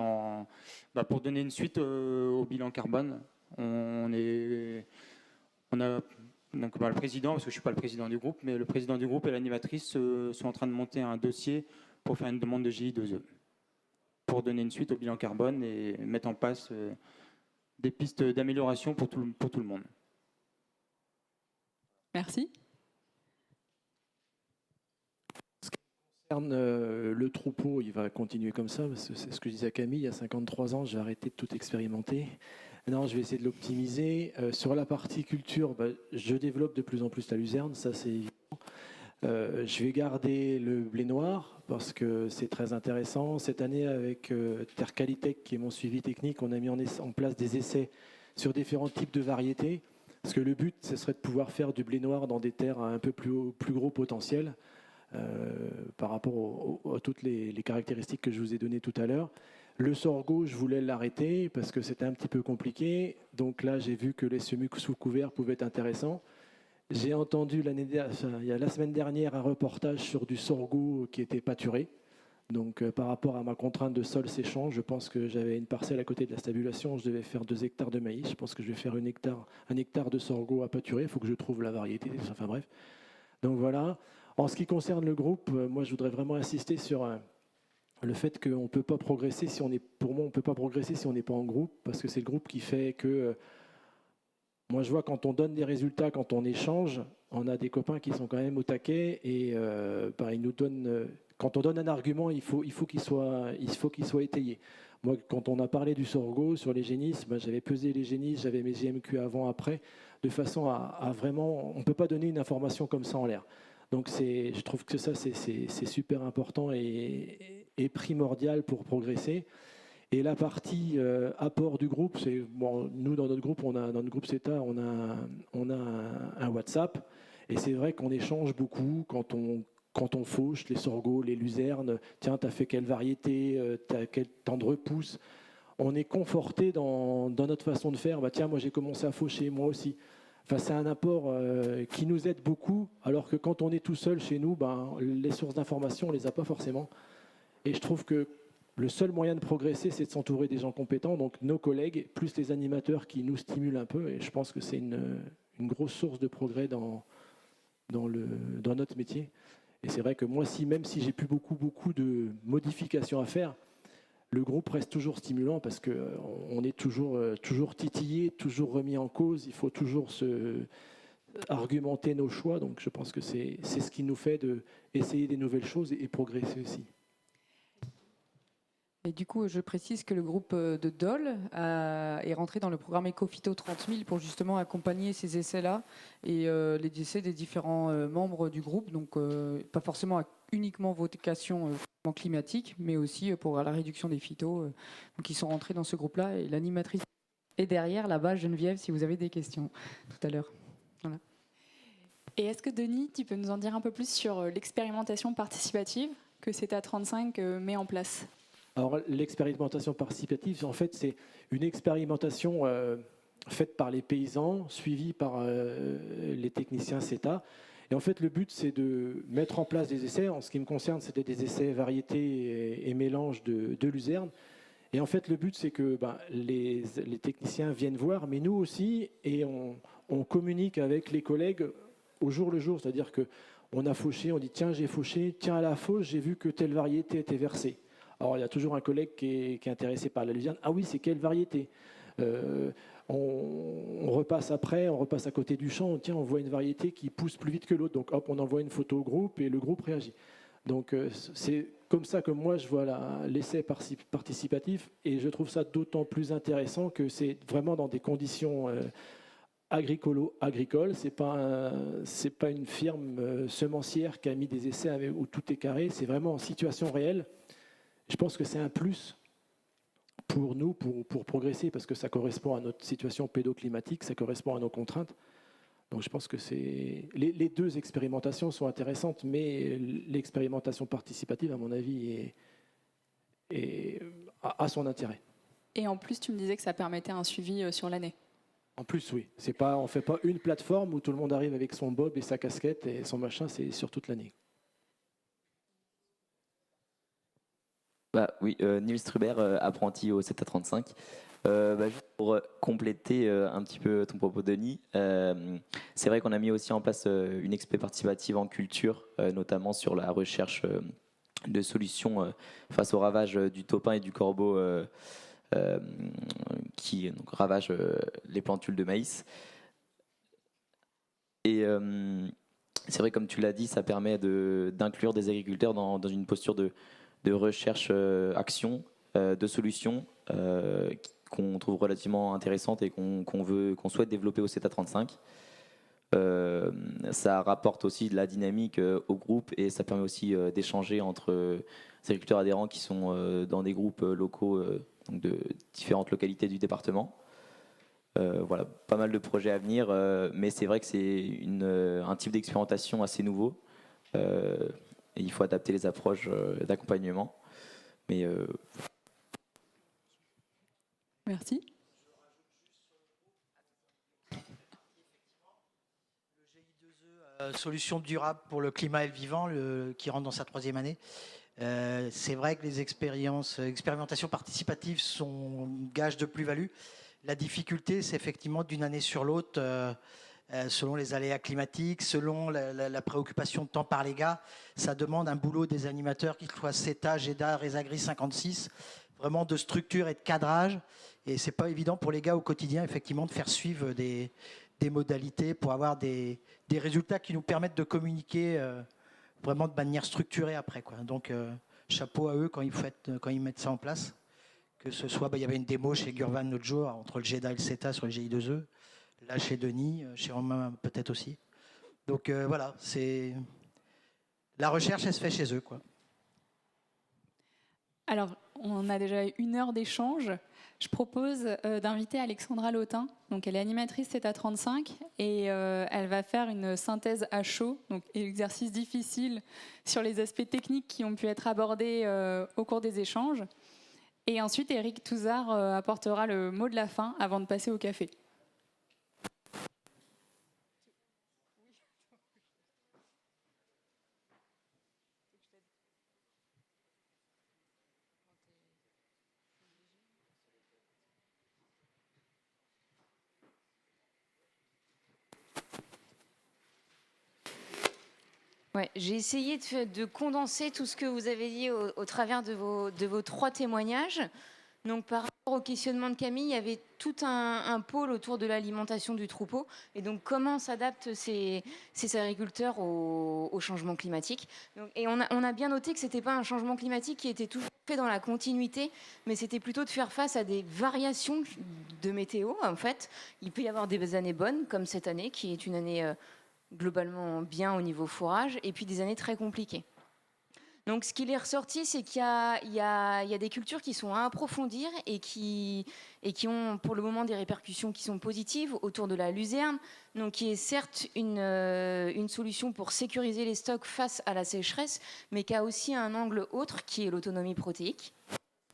pour donner une suite au bilan carbone, on a donc, le président, parce que je ne suis pas le président du groupe, mais le président du groupe et l'animatrice sont en train de monter un dossier pour faire une demande de GI2E, pour donner une suite au bilan carbone et mettre en place des pistes d'amélioration pour tout le monde. Merci. Ce qui concerne le troupeau, il va continuer comme ça, parce que c'est ce que je disais à Camille, il y a 53 ans, j'ai arrêté de tout expérimenter. Non, je vais essayer de l'optimiser. Sur la partie culture, je développe de plus en plus la luzerne, ça c'est évident. Je vais garder le blé noir parce que c'est très intéressant. Cette année, avec Terre Qualitech, qui est mon suivi technique, on a mis en place des essais sur différents types de variétés. Parce que le but, ce serait de pouvoir faire du blé noir dans des terres à un peu plus gros potentiel par rapport à toutes les caractéristiques que je vous ai données tout à l'heure. Le sorgho, je voulais l'arrêter parce que c'était un petit peu compliqué. Donc là, j'ai vu que les semis sous couvert pouvaient être intéressants. J'ai entendu il y a la semaine dernière un reportage sur du sorgho qui était pâturé. Donc par rapport à ma contrainte de sol séchant, je pense que j'avais une parcelle à côté de la stabulation, je devais faire 2 hectares de maïs. Je pense que je vais faire un hectare de sorgho à pâturer. Il faut que je trouve la variété. Enfin bref. Donc voilà. En ce qui concerne le groupe, moi je voudrais vraiment insister sur le fait qu'on ne peut pas progresser si on est, pour moi, on peut pas progresser si on n'est pas en groupe, parce que c'est le groupe qui fait que moi je vois quand on donne des résultats, quand on échange, on a des copains qui sont quand même au taquet et ils nous donnent. Quand on donne un argument, il faut qu'il soit étayé. Moi, quand on a parlé du sorgho sur les génisses, j'avais pesé les génisses, j'avais mes GMQ avant, après, de façon à vraiment. On ne peut pas donner une information comme ça en l'air. Donc je trouve que ça, c'est super important et primordial pour progresser. Et la partie apport du groupe, c'est nous dans notre groupe, dans notre groupe CETA, on a un WhatsApp et c'est vrai qu'on échange beaucoup quand on fauche les sorgho, les luzernes. Tiens, tu as fait quelle variété, tu as quel temps de repousse. On est conforté dans notre façon de faire. Tiens, moi j'ai commencé à faucher, moi aussi. Enfin, c'est un apport qui nous aide beaucoup, alors que quand on est tout seul chez nous, les sources d'information, on ne les a pas forcément. Et je trouve que le seul moyen de progresser, c'est de s'entourer des gens compétents, donc nos collègues, plus les animateurs qui nous stimulent un peu. Et je pense que c'est une grosse source de progrès dans notre métier. Et c'est vrai que moi, même si j'ai plus beaucoup de modifications à faire, le groupe reste toujours stimulant parce qu'on est toujours titillé, toujours remis en cause. Il faut toujours argumenter nos choix. Donc je pense que c'est ce qui nous fait essayer des nouvelles choses et progresser aussi. Et du coup, je précise que le groupe de Dole est rentré dans le programme Ecofito 30 000 pour justement accompagner ces essais-là et les essais des différents membres du groupe. Donc, pas forcément uniquement vocation climatique, mais aussi pour la réduction des phytos. Donc, ils sont rentrés dans ce groupe-là. Et l'animatrice est derrière, là-bas, Geneviève, si vous avez des questions tout à l'heure. Voilà. Et est-ce que, Denis, tu peux nous en dire un peu plus sur l'expérimentation participative que CETA 35 met en place ? Alors, l'expérimentation participative, en fait, c'est une expérimentation faite par les paysans, suivie par les techniciens CETA. Et en fait, le but, c'est de mettre en place des essais. En ce qui me concerne, c'était des essais variétés et mélanges de luzerne. Et en fait, le but, c'est que les techniciens viennent voir, mais nous aussi, et on communique avec les collègues au jour le jour. C'est-à-dire qu'on a fauché, on dit « Tiens, j'ai fauché, tiens, à la fauche, j'ai vu que telle variété était versée ». Alors, il y a toujours un collègue qui est intéressé par la luzerne. Ah oui, c'est quelle variété ? On repasse après, on repasse à côté du champ. Tiens, on voit une variété qui pousse plus vite que l'autre. Donc, hop, on envoie une photo au groupe et le groupe réagit. Donc, c'est comme ça que moi, je vois l'essai participatif. Et je trouve ça d'autant plus intéressant que c'est vraiment dans des conditions agricoles. C'est pas une firme semencière qui a mis des essais où tout est carré. C'est vraiment en situation réelle. Je pense que c'est un plus pour nous, pour progresser, parce que ça correspond à notre situation pédoclimatique, ça correspond à nos contraintes. Donc je pense que les deux expérimentations sont intéressantes, mais l'expérimentation participative, à mon avis, a son intérêt. Et en plus, tu me disais que ça permettait un suivi sur l'année. En plus, oui. On ne fait pas une plateforme où tout le monde arrive avec son bob et sa casquette et son machin, c'est sur toute l'année. Oui, Nils Truber, apprenti au CETA 35. Juste pour compléter un petit peu ton propos, Denis, c'est vrai qu'on a mis aussi en place une expé participative en culture, notamment sur la recherche de solutions face au ravage du taupin et du corbeau qui donc, ravagent les plantules de maïs. Et c'est vrai, comme tu l'as dit, ça permet d'inclure des agriculteurs dans une posture de recherche action, de solutions qu'on trouve relativement intéressantes et qu'on souhaite développer au CETA 35. Ça rapporte aussi de la dynamique au groupe et ça permet aussi d'échanger entre les agriculteurs adhérents qui sont dans des groupes locaux de différentes localités du département. Voilà, pas mal de projets à venir, mais c'est vrai que c'est un type d'expérimentation assez nouveau. Et il faut adapter les approches d'accompagnement. Mais Merci. Solutions durables pour le climat et le vivant, qui rentre dans sa 3e année. C'est vrai que les expérimentations participatives sont gage de plus-value. La difficulté, c'est effectivement d'une année sur l'autre, selon les aléas climatiques, selon la préoccupation de temps par les gars, ça demande un boulot des animateurs, qu'ils soient CETA, GEDA, Resagri 56, vraiment de structure et de cadrage. Et c'est pas évident pour les gars au quotidien, effectivement, de faire suivre des modalités pour avoir des résultats qui nous permettent de communiquer vraiment de manière structurée après, quoi. Donc, chapeau à eux quand ils mettent ça en place. Que ce soit, il y avait une démo chez Gurvan l'autre jour, entre le GEDA et le CETA sur le GI2E. Là, chez Denis, chez Romain peut-être aussi. Donc voilà, la recherche, elle se fait chez eux, quoi. Alors, on a déjà eu 1 heure d'échange. Je propose d'inviter Alexandra Lautin. Donc, elle est animatrice CETA 35 et elle va faire une synthèse à chaud, donc exercice difficile sur les aspects techniques qui ont pu être abordés au cours des échanges. Et ensuite, Eric Touzard apportera le mot de la fin avant de passer au café. Ouais, j'ai essayé de condenser tout ce que vous avez dit au travers de vos 3 témoignages. Donc, par rapport au questionnement de Camille, il y avait tout un pôle autour de l'alimentation du troupeau. Et donc, comment s'adaptent ces agriculteurs au changement climatique. Et on a bien noté que ce n'était pas un changement climatique qui était toujours fait dans la continuité, mais c'était plutôt de faire face à des variations de météo, en fait. Il peut y avoir des années bonnes, comme cette année, qui est une année globalement bien au niveau fourrage, et puis des années très compliquées. Donc, ce qu'il est ressorti, c'est qu'il y a des cultures qui sont à approfondir et qui ont pour le moment des répercussions qui sont positives autour de la luzerne, donc qui est certes une solution pour sécuriser les stocks face à la sécheresse, mais qui a aussi un angle autre qui est l'autonomie protéique.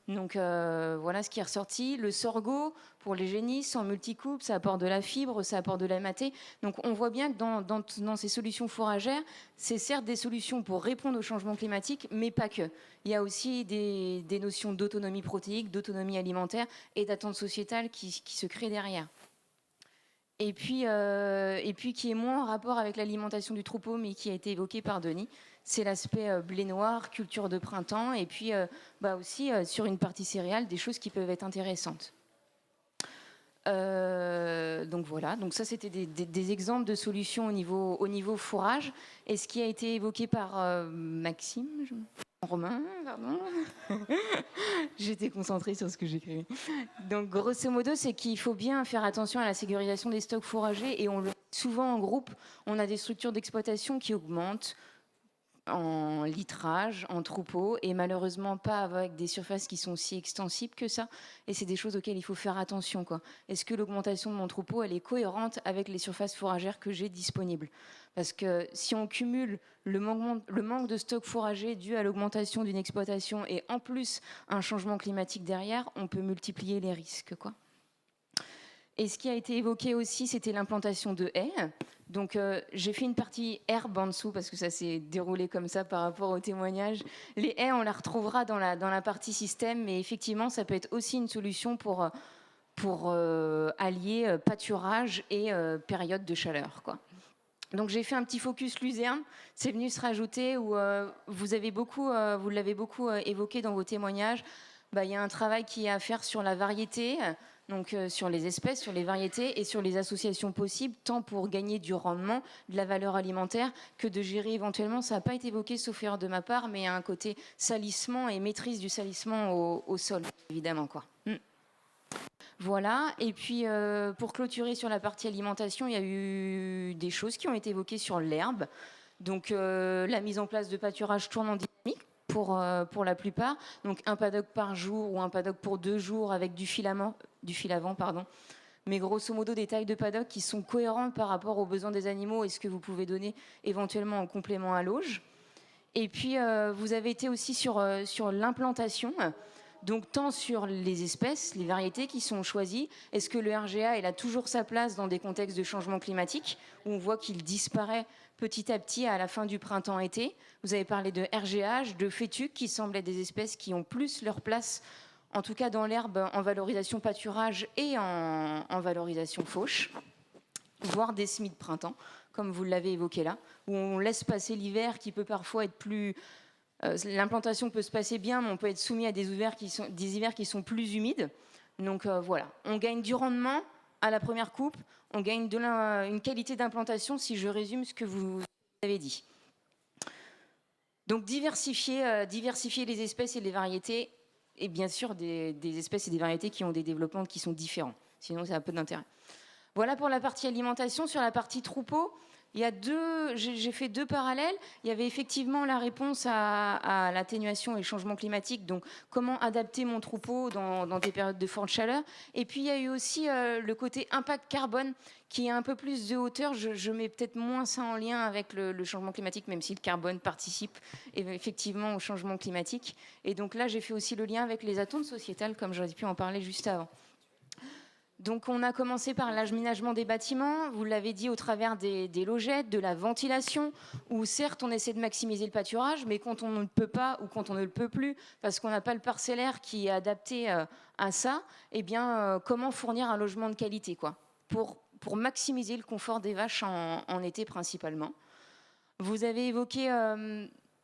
Donc voilà ce qui est ressorti. Le sorgho pour les génisses en multicoupe, ça apporte de la fibre, ça apporte de la MAT. Donc on voit bien que dans ces solutions fourragères, c'est certes des solutions pour répondre au changement climatique, mais pas que. Il y a aussi des notions d'autonomie protéique, d'autonomie alimentaire et d'attente sociétale qui se créent derrière. Et puis qui est moins en rapport avec l'alimentation du troupeau, mais qui a été évoqué par Denis, c'est l'aspect blé noir, culture de printemps, et puis aussi sur une partie céréale, des choses qui peuvent être intéressantes. Donc voilà, donc ça c'était des exemples de solutions au niveau fourrage. Et ce qui a été évoqué par Romain, pardon. J'étais concentrée sur ce que j'écrivais. Donc, grosso modo, c'est qu'il faut bien faire attention à la sécurisation des stocks fourragers. Et on le dit souvent en groupe, on a des structures d'exploitation qui augmentent en litrage, en troupeau, et malheureusement pas avec des surfaces qui sont si extensibles que ça. Et c'est des choses auxquelles il faut faire attention, quoi. Est-ce que l'augmentation de mon troupeau, elle est cohérente avec les surfaces fourragères que j'ai disponibles? Parce que si on cumule le manque de stock fourrager dû à l'augmentation d'une exploitation et en plus un changement climatique derrière, on peut multiplier les risques, quoi. Et ce qui a été évoqué aussi, c'était l'implantation de haies. Donc j'ai fait une partie herbe en dessous parce que ça s'est déroulé comme ça par rapport au témoignage. Les haies, on la retrouvera dans la partie système, mais effectivement, ça peut être aussi une solution pour allier pâturage et période de chaleur, quoi. Donc j'ai fait un petit focus luzerne, c'est venu se rajouter où vous l'avez beaucoup évoqué dans vos témoignages. Il y a un travail qui est à faire sur la variété, donc sur les espèces, sur les variétés et sur les associations possibles, tant pour gagner du rendement, de la valeur alimentaire, que de gérer éventuellement, ça n'a pas été évoqué sauf erreur de ma part, mais il y a un côté salissement et maîtrise du salissement au sol, évidemment, quoi. Voilà, et puis pour clôturer sur la partie alimentation, il y a eu des choses qui ont été évoquées sur l'herbe. Donc la mise en place de pâturage tournant dynamique pour la plupart. Donc un paddock par jour ou un paddock pour 2 jours avec du fil avant. Mais grosso modo des tailles de paddock qui sont cohérentes par rapport aux besoins des animaux et ce que vous pouvez donner éventuellement en complément à l'auge. Et puis vous avez été aussi sur l'implantation. Donc tant sur les espèces, les variétés qui sont choisies, est-ce que le RGA il a toujours sa place dans des contextes de changement climatique où on voit qu'il disparaît petit à petit à la fin du printemps-été? Vous avez parlé de RGH, de fétuques qui semblent être des espèces qui ont plus leur place, en tout cas dans l'herbe, en valorisation pâturage et en valorisation fauche, voire des semis de printemps, comme vous l'avez évoqué là, où on laisse passer l'hiver qui peut parfois être plus... l'implantation peut se passer bien, mais on peut être soumis à des hivers qui sont plus humides. Donc voilà, on gagne du rendement à la première coupe, on gagne une qualité d'implantation, si je résume ce que vous avez dit. Donc diversifier les espèces et les variétés, et bien sûr des espèces et des variétés qui ont des développements qui sont différents. Sinon, ça a peu d'intérêt. Voilà pour la partie alimentation. Sur la partie troupeau, j'ai fait 2 parallèles. Il y avait effectivement la réponse à l'atténuation et le changement climatique, donc comment adapter mon troupeau dans des périodes de forte chaleur. Et puis il y a eu aussi le côté impact carbone qui est un peu plus de hauteur. Je mets peut-être moins ça en lien avec le changement climatique, même si le carbone participe effectivement au changement climatique. Et donc là, j'ai fait aussi le lien avec les attentes sociétales, comme j'aurais pu en parler juste avant. Donc on a commencé par l'aménagement des bâtiments, vous l'avez dit, au travers des logettes, de la ventilation, où certes on essaie de maximiser le pâturage, mais quand on ne peut pas ou quand on ne le peut plus, parce qu'on n'a pas le parcellaire qui est adapté à ça, eh bien comment fournir un logement de qualité, quoi, pour maximiser le confort des vaches en été principalement. Vous avez évoqué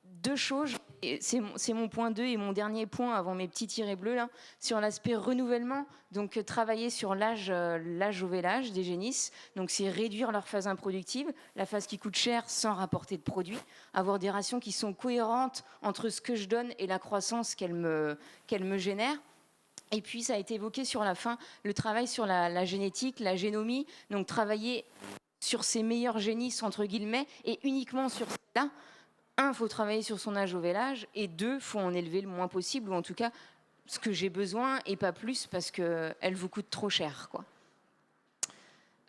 deux choses, c'est mon point 2 et mon dernier point avant mes petits tirets bleus là, sur l'aspect renouvellement, donc travailler sur l'âge au vélage des génisses, donc c'est réduire leur phase improductive, la phase qui coûte cher sans rapporter de produits, avoir des rations qui sont cohérentes entre ce que je donne et la croissance qu'elle me génère. Et puis ça a été évoqué sur la fin, le travail sur la génétique, la génomie, donc travailler sur ses meilleurs génisses entre guillemets et uniquement sur cela. Un, il faut travailler sur son âge au vélage, et deux, il faut en élever le moins possible, ou en tout cas ce que j'ai besoin, et pas plus, parce qu'elle vous coûte trop cher, quoi.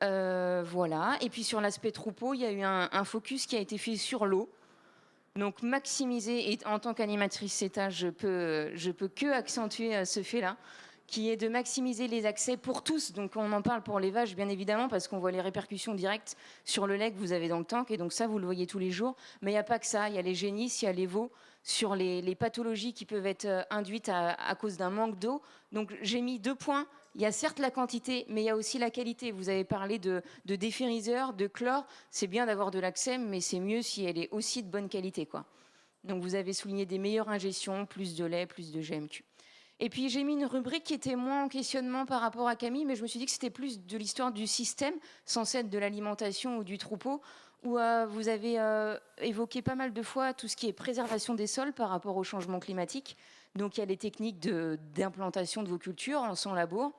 Voilà. Et puis sur l'aspect troupeau, il y a eu un focus qui a été fait sur l'eau. Donc maximiser, et en tant qu'animatrice CETA, je peux que accentuer ce fait-là, qui est de maximiser les accès pour tous. Donc on en parle pour les vaches, bien évidemment, parce qu'on voit les répercussions directes sur le lait que vous avez dans le tank, et donc ça, vous le voyez tous les jours. Mais il n'y a pas que ça, il y a les génisses, il y a les veaux, sur les pathologies qui peuvent être induites à cause d'un manque d'eau. Donc j'ai mis 2 points. Il y a certes la quantité, mais il y a aussi la qualité. Vous avez parlé de défériseur, de chlore. C'est bien d'avoir de l'accès, mais c'est mieux si elle est aussi de bonne qualité, quoi. Donc vous avez souligné des meilleures ingestions, plus de lait, plus de GMQ. Et puis j'ai mis une rubrique qui était moins en questionnement par rapport à Camille, mais je me suis dit que c'était plus de l'histoire du système, sans être de l'alimentation ou du troupeau, où vous avez évoqué pas mal de fois tout ce qui est préservation des sols par rapport au changement climatique. Donc il y a les techniques d'implantation de vos cultures en sans labour.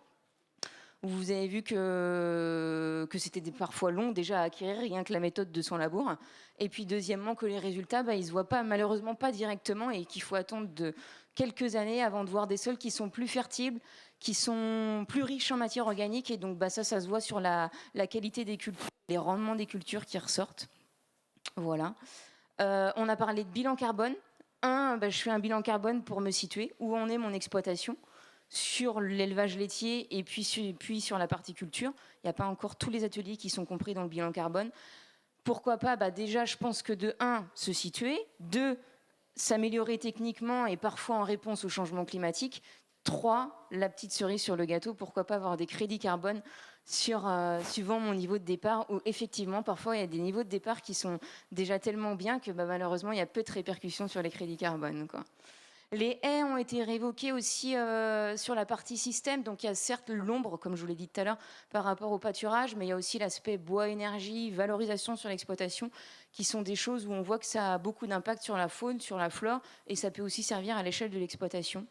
Vous avez vu que c'était parfois long déjà à acquérir, rien que la méthode de sans labour. Et puis deuxièmement, que les résultats, ils ne se voient pas, malheureusement pas directement, et qu'il faut attendre quelques années avant de voir des sols qui sont plus fertiles, qui sont plus riches en matière organique. Et donc ça se voit sur la qualité des cultures, les rendements des cultures qui ressortent. Voilà. On a parlé de bilan carbone. Je fais un bilan carbone pour me situer, où en est mon exploitation, sur l'élevage laitier et puis sur la partie culture. Il n'y a pas encore tous les ateliers qui sont compris dans le bilan carbone. Pourquoi pas déjà, je pense que de 1, se situer, 2, s'améliorer techniquement et parfois en réponse au changement climatique, 3, la petite cerise sur le gâteau, pourquoi pas avoir des crédits carbone suivant mon niveau de départ, où effectivement, parfois, il y a des niveaux de départ qui sont déjà tellement bien que malheureusement, il y a peu de répercussions sur les crédits carbone, quoi. Les haies ont été révoquées aussi sur la partie système. Donc il y a certes l'ombre, comme je vous l'ai dit tout à l'heure, par rapport au pâturage, mais il y a aussi l'aspect bois, énergie, valorisation sur l'exploitation, qui sont des choses où on voit que ça a beaucoup d'impact sur la faune, sur la flore, et ça peut aussi servir à l'échelle de l'exploitation.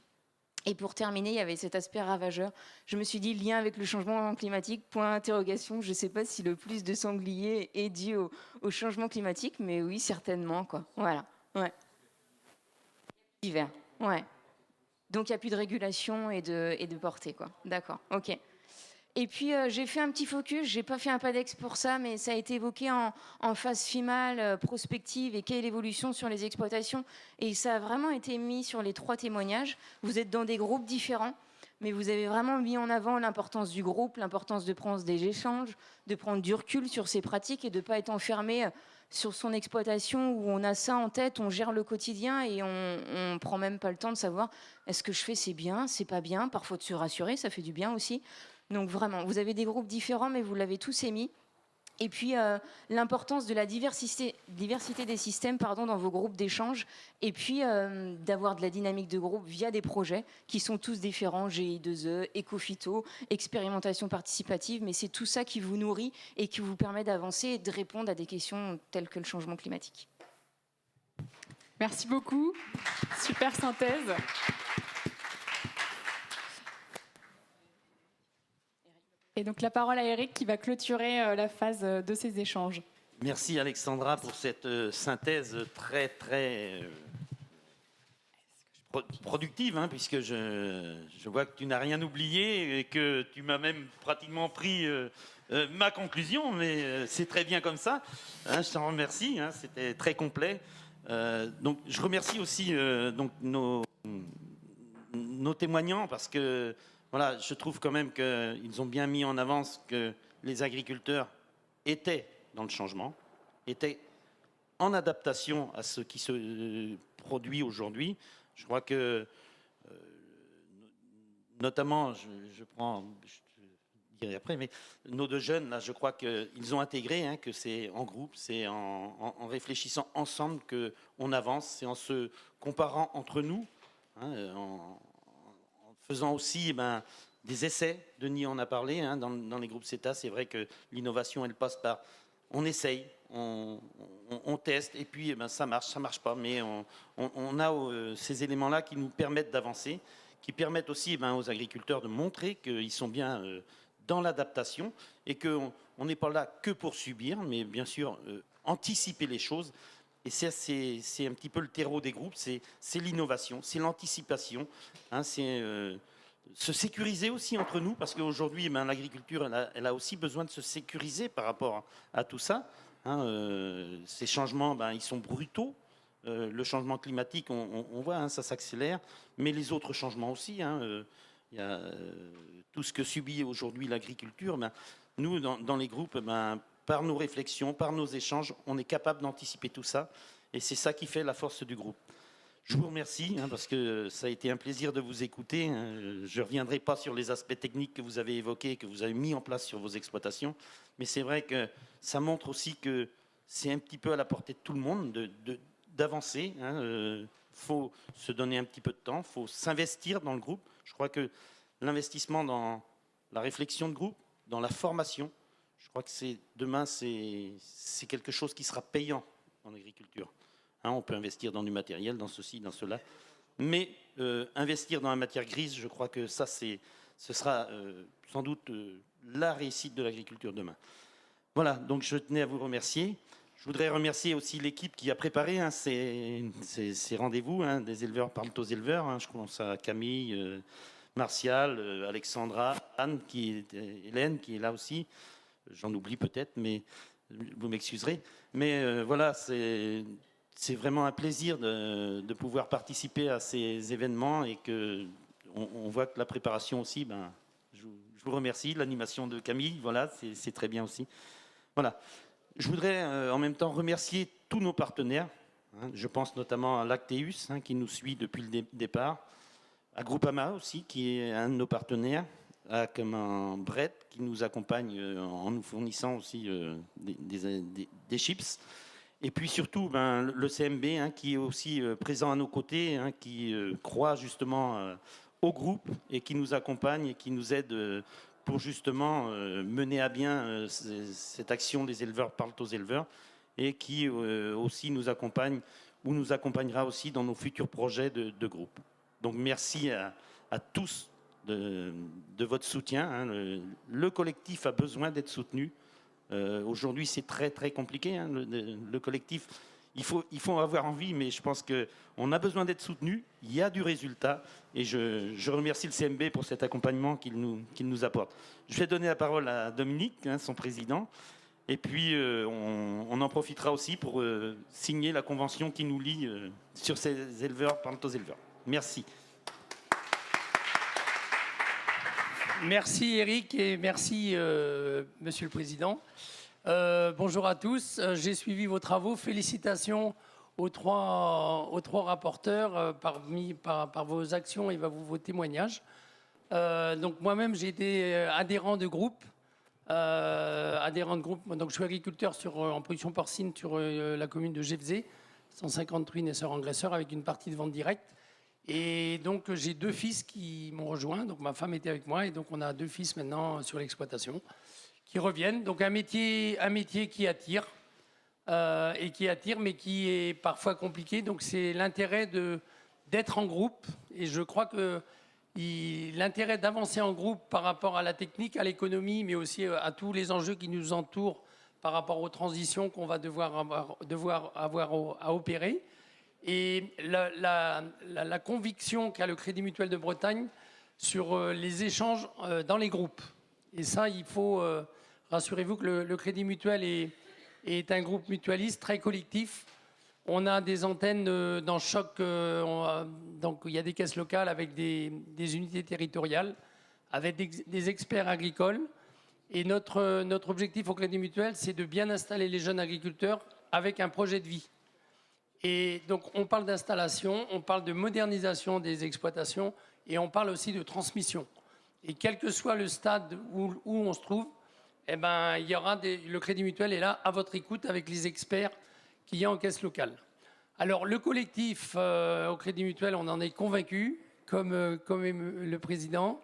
Et pour terminer, il y avait cet aspect ravageur. Je me suis dit, lien avec le changement climatique, point d'interrogation. Je ne sais pas si le plus de sangliers est dû au changement climatique, mais oui, certainement, quoi. Voilà. Ouais. Divers. Ouais. Donc il n'y a plus de régulation et de portée, quoi. D'accord, ok. Et puis j'ai fait un petit focus, j'ai pas fait un PADEX pour ça, mais ça a été évoqué en phase finale, prospective, et quelle est l'évolution sur les exploitations. Et ça a vraiment été mis sur les 3 témoignages. Vous êtes dans des groupes différents, mais vous avez vraiment mis en avant l'importance du groupe, l'importance de prendre des échanges, de prendre du recul sur ces pratiques et de ne pas être enfermé sur son exploitation où on a ça en tête, on gère le quotidien et on prend même pas le temps de savoir est-ce que je fais c'est bien, c'est pas bien, parfois de se rassurer, ça fait du bien aussi. Donc vraiment, vous avez des groupes différents, mais vous l'avez tous émis. Et puis l'importance de la diversité des systèmes dans vos groupes d'échange, et puis d'avoir de la dynamique de groupe via des projets qui sont tous différents, GI2E, Ecophyto, expérimentation participative, mais c'est tout ça qui vous nourrit et qui vous permet d'avancer et de répondre à des questions telles que le changement climatique. Merci beaucoup, super synthèse. Et donc la parole à Eric qui va clôturer la phase de ces échanges. Merci Alexandra pour cette synthèse très très productive, hein, puisque je vois que tu n'as rien oublié et que tu m'as même pratiquement pris ma conclusion, mais c'est très bien comme ça, hein, je t'en remercie, hein, c'était très complet. Donc je remercie aussi donc nos témoignants, parce que voilà, je trouve quand même qu'ils ont bien mis en avant que les agriculteurs étaient dans le changement, étaient en adaptation à ce qui se produit aujourd'hui. Je crois que, notamment, je dirai après, mais nos 2 jeunes, là, je crois qu'ils ont intégré hein, que c'est en groupe, c'est en réfléchissant ensemble qu'on avance, c'est en se comparant entre nous, hein, en faisant aussi des essais. Denis en a parlé, hein, dans les groupes CETA, c'est vrai que l'innovation, elle passe par... On essaye, on teste, et puis ça marche pas, mais on a ces éléments-là qui nous permettent d'avancer, qui permettent aussi aux agriculteurs de montrer qu'ils sont bien dans l'adaptation et qu'on n'est pas là que pour subir, mais bien sûr anticiper les choses. Et c'est un petit peu le terreau des groupes, c'est l'innovation, c'est l'anticipation, hein, c'est se sécuriser aussi entre nous, parce qu'aujourd'hui, l'agriculture, elle a aussi besoin de se sécuriser par rapport à tout ça. Hein, ces changements, ils sont brutaux. Le changement climatique, on voit, hein, ça s'accélère, mais les autres changements aussi. Hein, il y a tout ce que subit aujourd'hui l'agriculture. Nous, dans les groupes, par nos réflexions, par nos échanges, on est capable d'anticiper tout ça. Et c'est ça qui fait la force du groupe. Je vous remercie, hein, parce que ça a été un plaisir de vous écouter. Je ne reviendrai pas sur les aspects techniques que vous avez évoqués, que vous avez mis en place sur vos exploitations. Mais c'est vrai que ça montre aussi que c'est un petit peu à la portée de tout le monde d'avancer. Il faut se donner un petit peu de temps, il faut s'investir dans le groupe. Je crois que l'investissement dans la réflexion de groupe, dans la formation, je crois que demain, c'est quelque chose qui sera payant en agriculture. Hein, on peut investir dans du matériel, dans ceci, dans cela. Mais investir dans la matière grise, je crois que ça, ce sera sans doute la réussite de l'agriculture demain. Voilà, donc je tenais à vous remercier. Je voudrais remercier aussi l'équipe qui a préparé ces rendez-vous, hein, des éleveurs parlent aux éleveurs. Hein, je pense à Camille, Martial, Alexandra, Anne, Hélène, qui est là aussi. J'en oublie peut-être, mais vous m'excuserez. Mais voilà, c'est vraiment un plaisir de pouvoir participer à ces événements et on voit que la préparation aussi, je vous remercie. L'animation de Camille, voilà, c'est très bien aussi. Voilà. Je voudrais en même temps remercier tous nos partenaires. Hein, je pense notamment à Lactéus, hein, qui nous suit depuis le départ. À Groupama aussi, qui est un de nos partenaires. À Brett, qui nous accompagne en nous fournissant aussi des chips. Et puis surtout, le CMB, hein, qui est aussi présent à nos côtés, hein, qui croit justement au groupe et qui nous accompagne et qui nous aide pour justement mener à bien cette action des éleveurs parlent aux éleveurs et qui aussi nous accompagne ou nous accompagnera aussi dans nos futurs projets de groupe. Donc merci à tous de votre soutien. Hein. Le collectif a besoin d'être soutenu. Aujourd'hui, c'est très très compliqué. Hein, le collectif, il faut avoir envie, mais je pense qu'on a besoin d'être soutenu. Il y a du résultat, et je remercie le CMB pour cet accompagnement qu'il nous apporte. Je vais donner la parole à Dominique, hein, son président, et puis on en profitera aussi pour signer la convention qui nous lie sur ces éleveurs parlent aux éleveurs. Merci. Merci Eric et merci Monsieur le Président. Bonjour à tous, j'ai suivi vos travaux. Félicitations aux trois rapporteurs par vos actions et vos témoignages. Donc moi-même j'ai été adhérent de groupe. Donc je suis agriculteur en production porcine sur la commune de Gévzé, 150 truies naisseurs-engraisseurs avec une partie de vente directe. Et donc j'ai 2 fils qui m'ont rejoint, donc ma femme était avec moi et donc on a 2 fils maintenant sur l'exploitation qui reviennent. Donc un métier qui attire mais qui est parfois compliqué. Donc c'est l'intérêt d'être en groupe et je crois que l'intérêt d'avancer en groupe par rapport à la technique, à l'économie, mais aussi à tous les enjeux qui nous entourent par rapport aux transitions qu'on va devoir avoir à opérer. Et la conviction qu'a le Crédit Mutuel de Bretagne sur les échanges dans les groupes. Et ça, il faut, rassurez-vous que le Crédit Mutuel est un groupe mutualiste très collectif. On a des antennes dans chaque... donc il y a des caisses locales avec des unités territoriales, avec des experts agricoles. Et notre objectif au Crédit Mutuel, c'est de bien installer les jeunes agriculteurs avec un projet de vie. Et donc, on parle d'installation, on parle de modernisation des exploitations et on parle aussi de transmission. Et quel que soit le stade où on se trouve, eh ben, il y aura le Crédit Mutuel est là à votre écoute avec les experts qu'il y a en caisse locale. Alors le collectif au Crédit Mutuel, on en est convaincu, comme le président.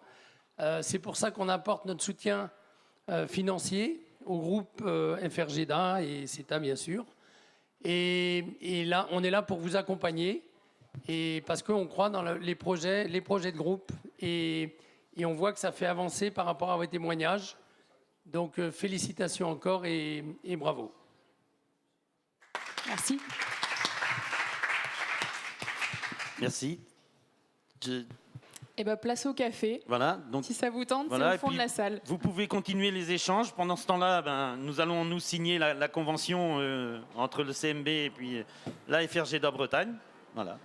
C'est pour ça qu'on apporte notre soutien financier au groupe FRGDA et CETA bien sûr. Et là, on est là pour vous accompagner et parce qu'on croit dans les projets de groupe et on voit que ça fait avancer par rapport à vos témoignages. Donc félicitations encore et bravo. Merci. Merci. Et ben, place au café. Voilà, donc, si ça vous tente, voilà, c'est au fond de la salle. Vous pouvez continuer les échanges. Pendant ce temps-là, nous allons nous signer la convention entre le CMB et puis la FRGDA Bretagne. Voilà.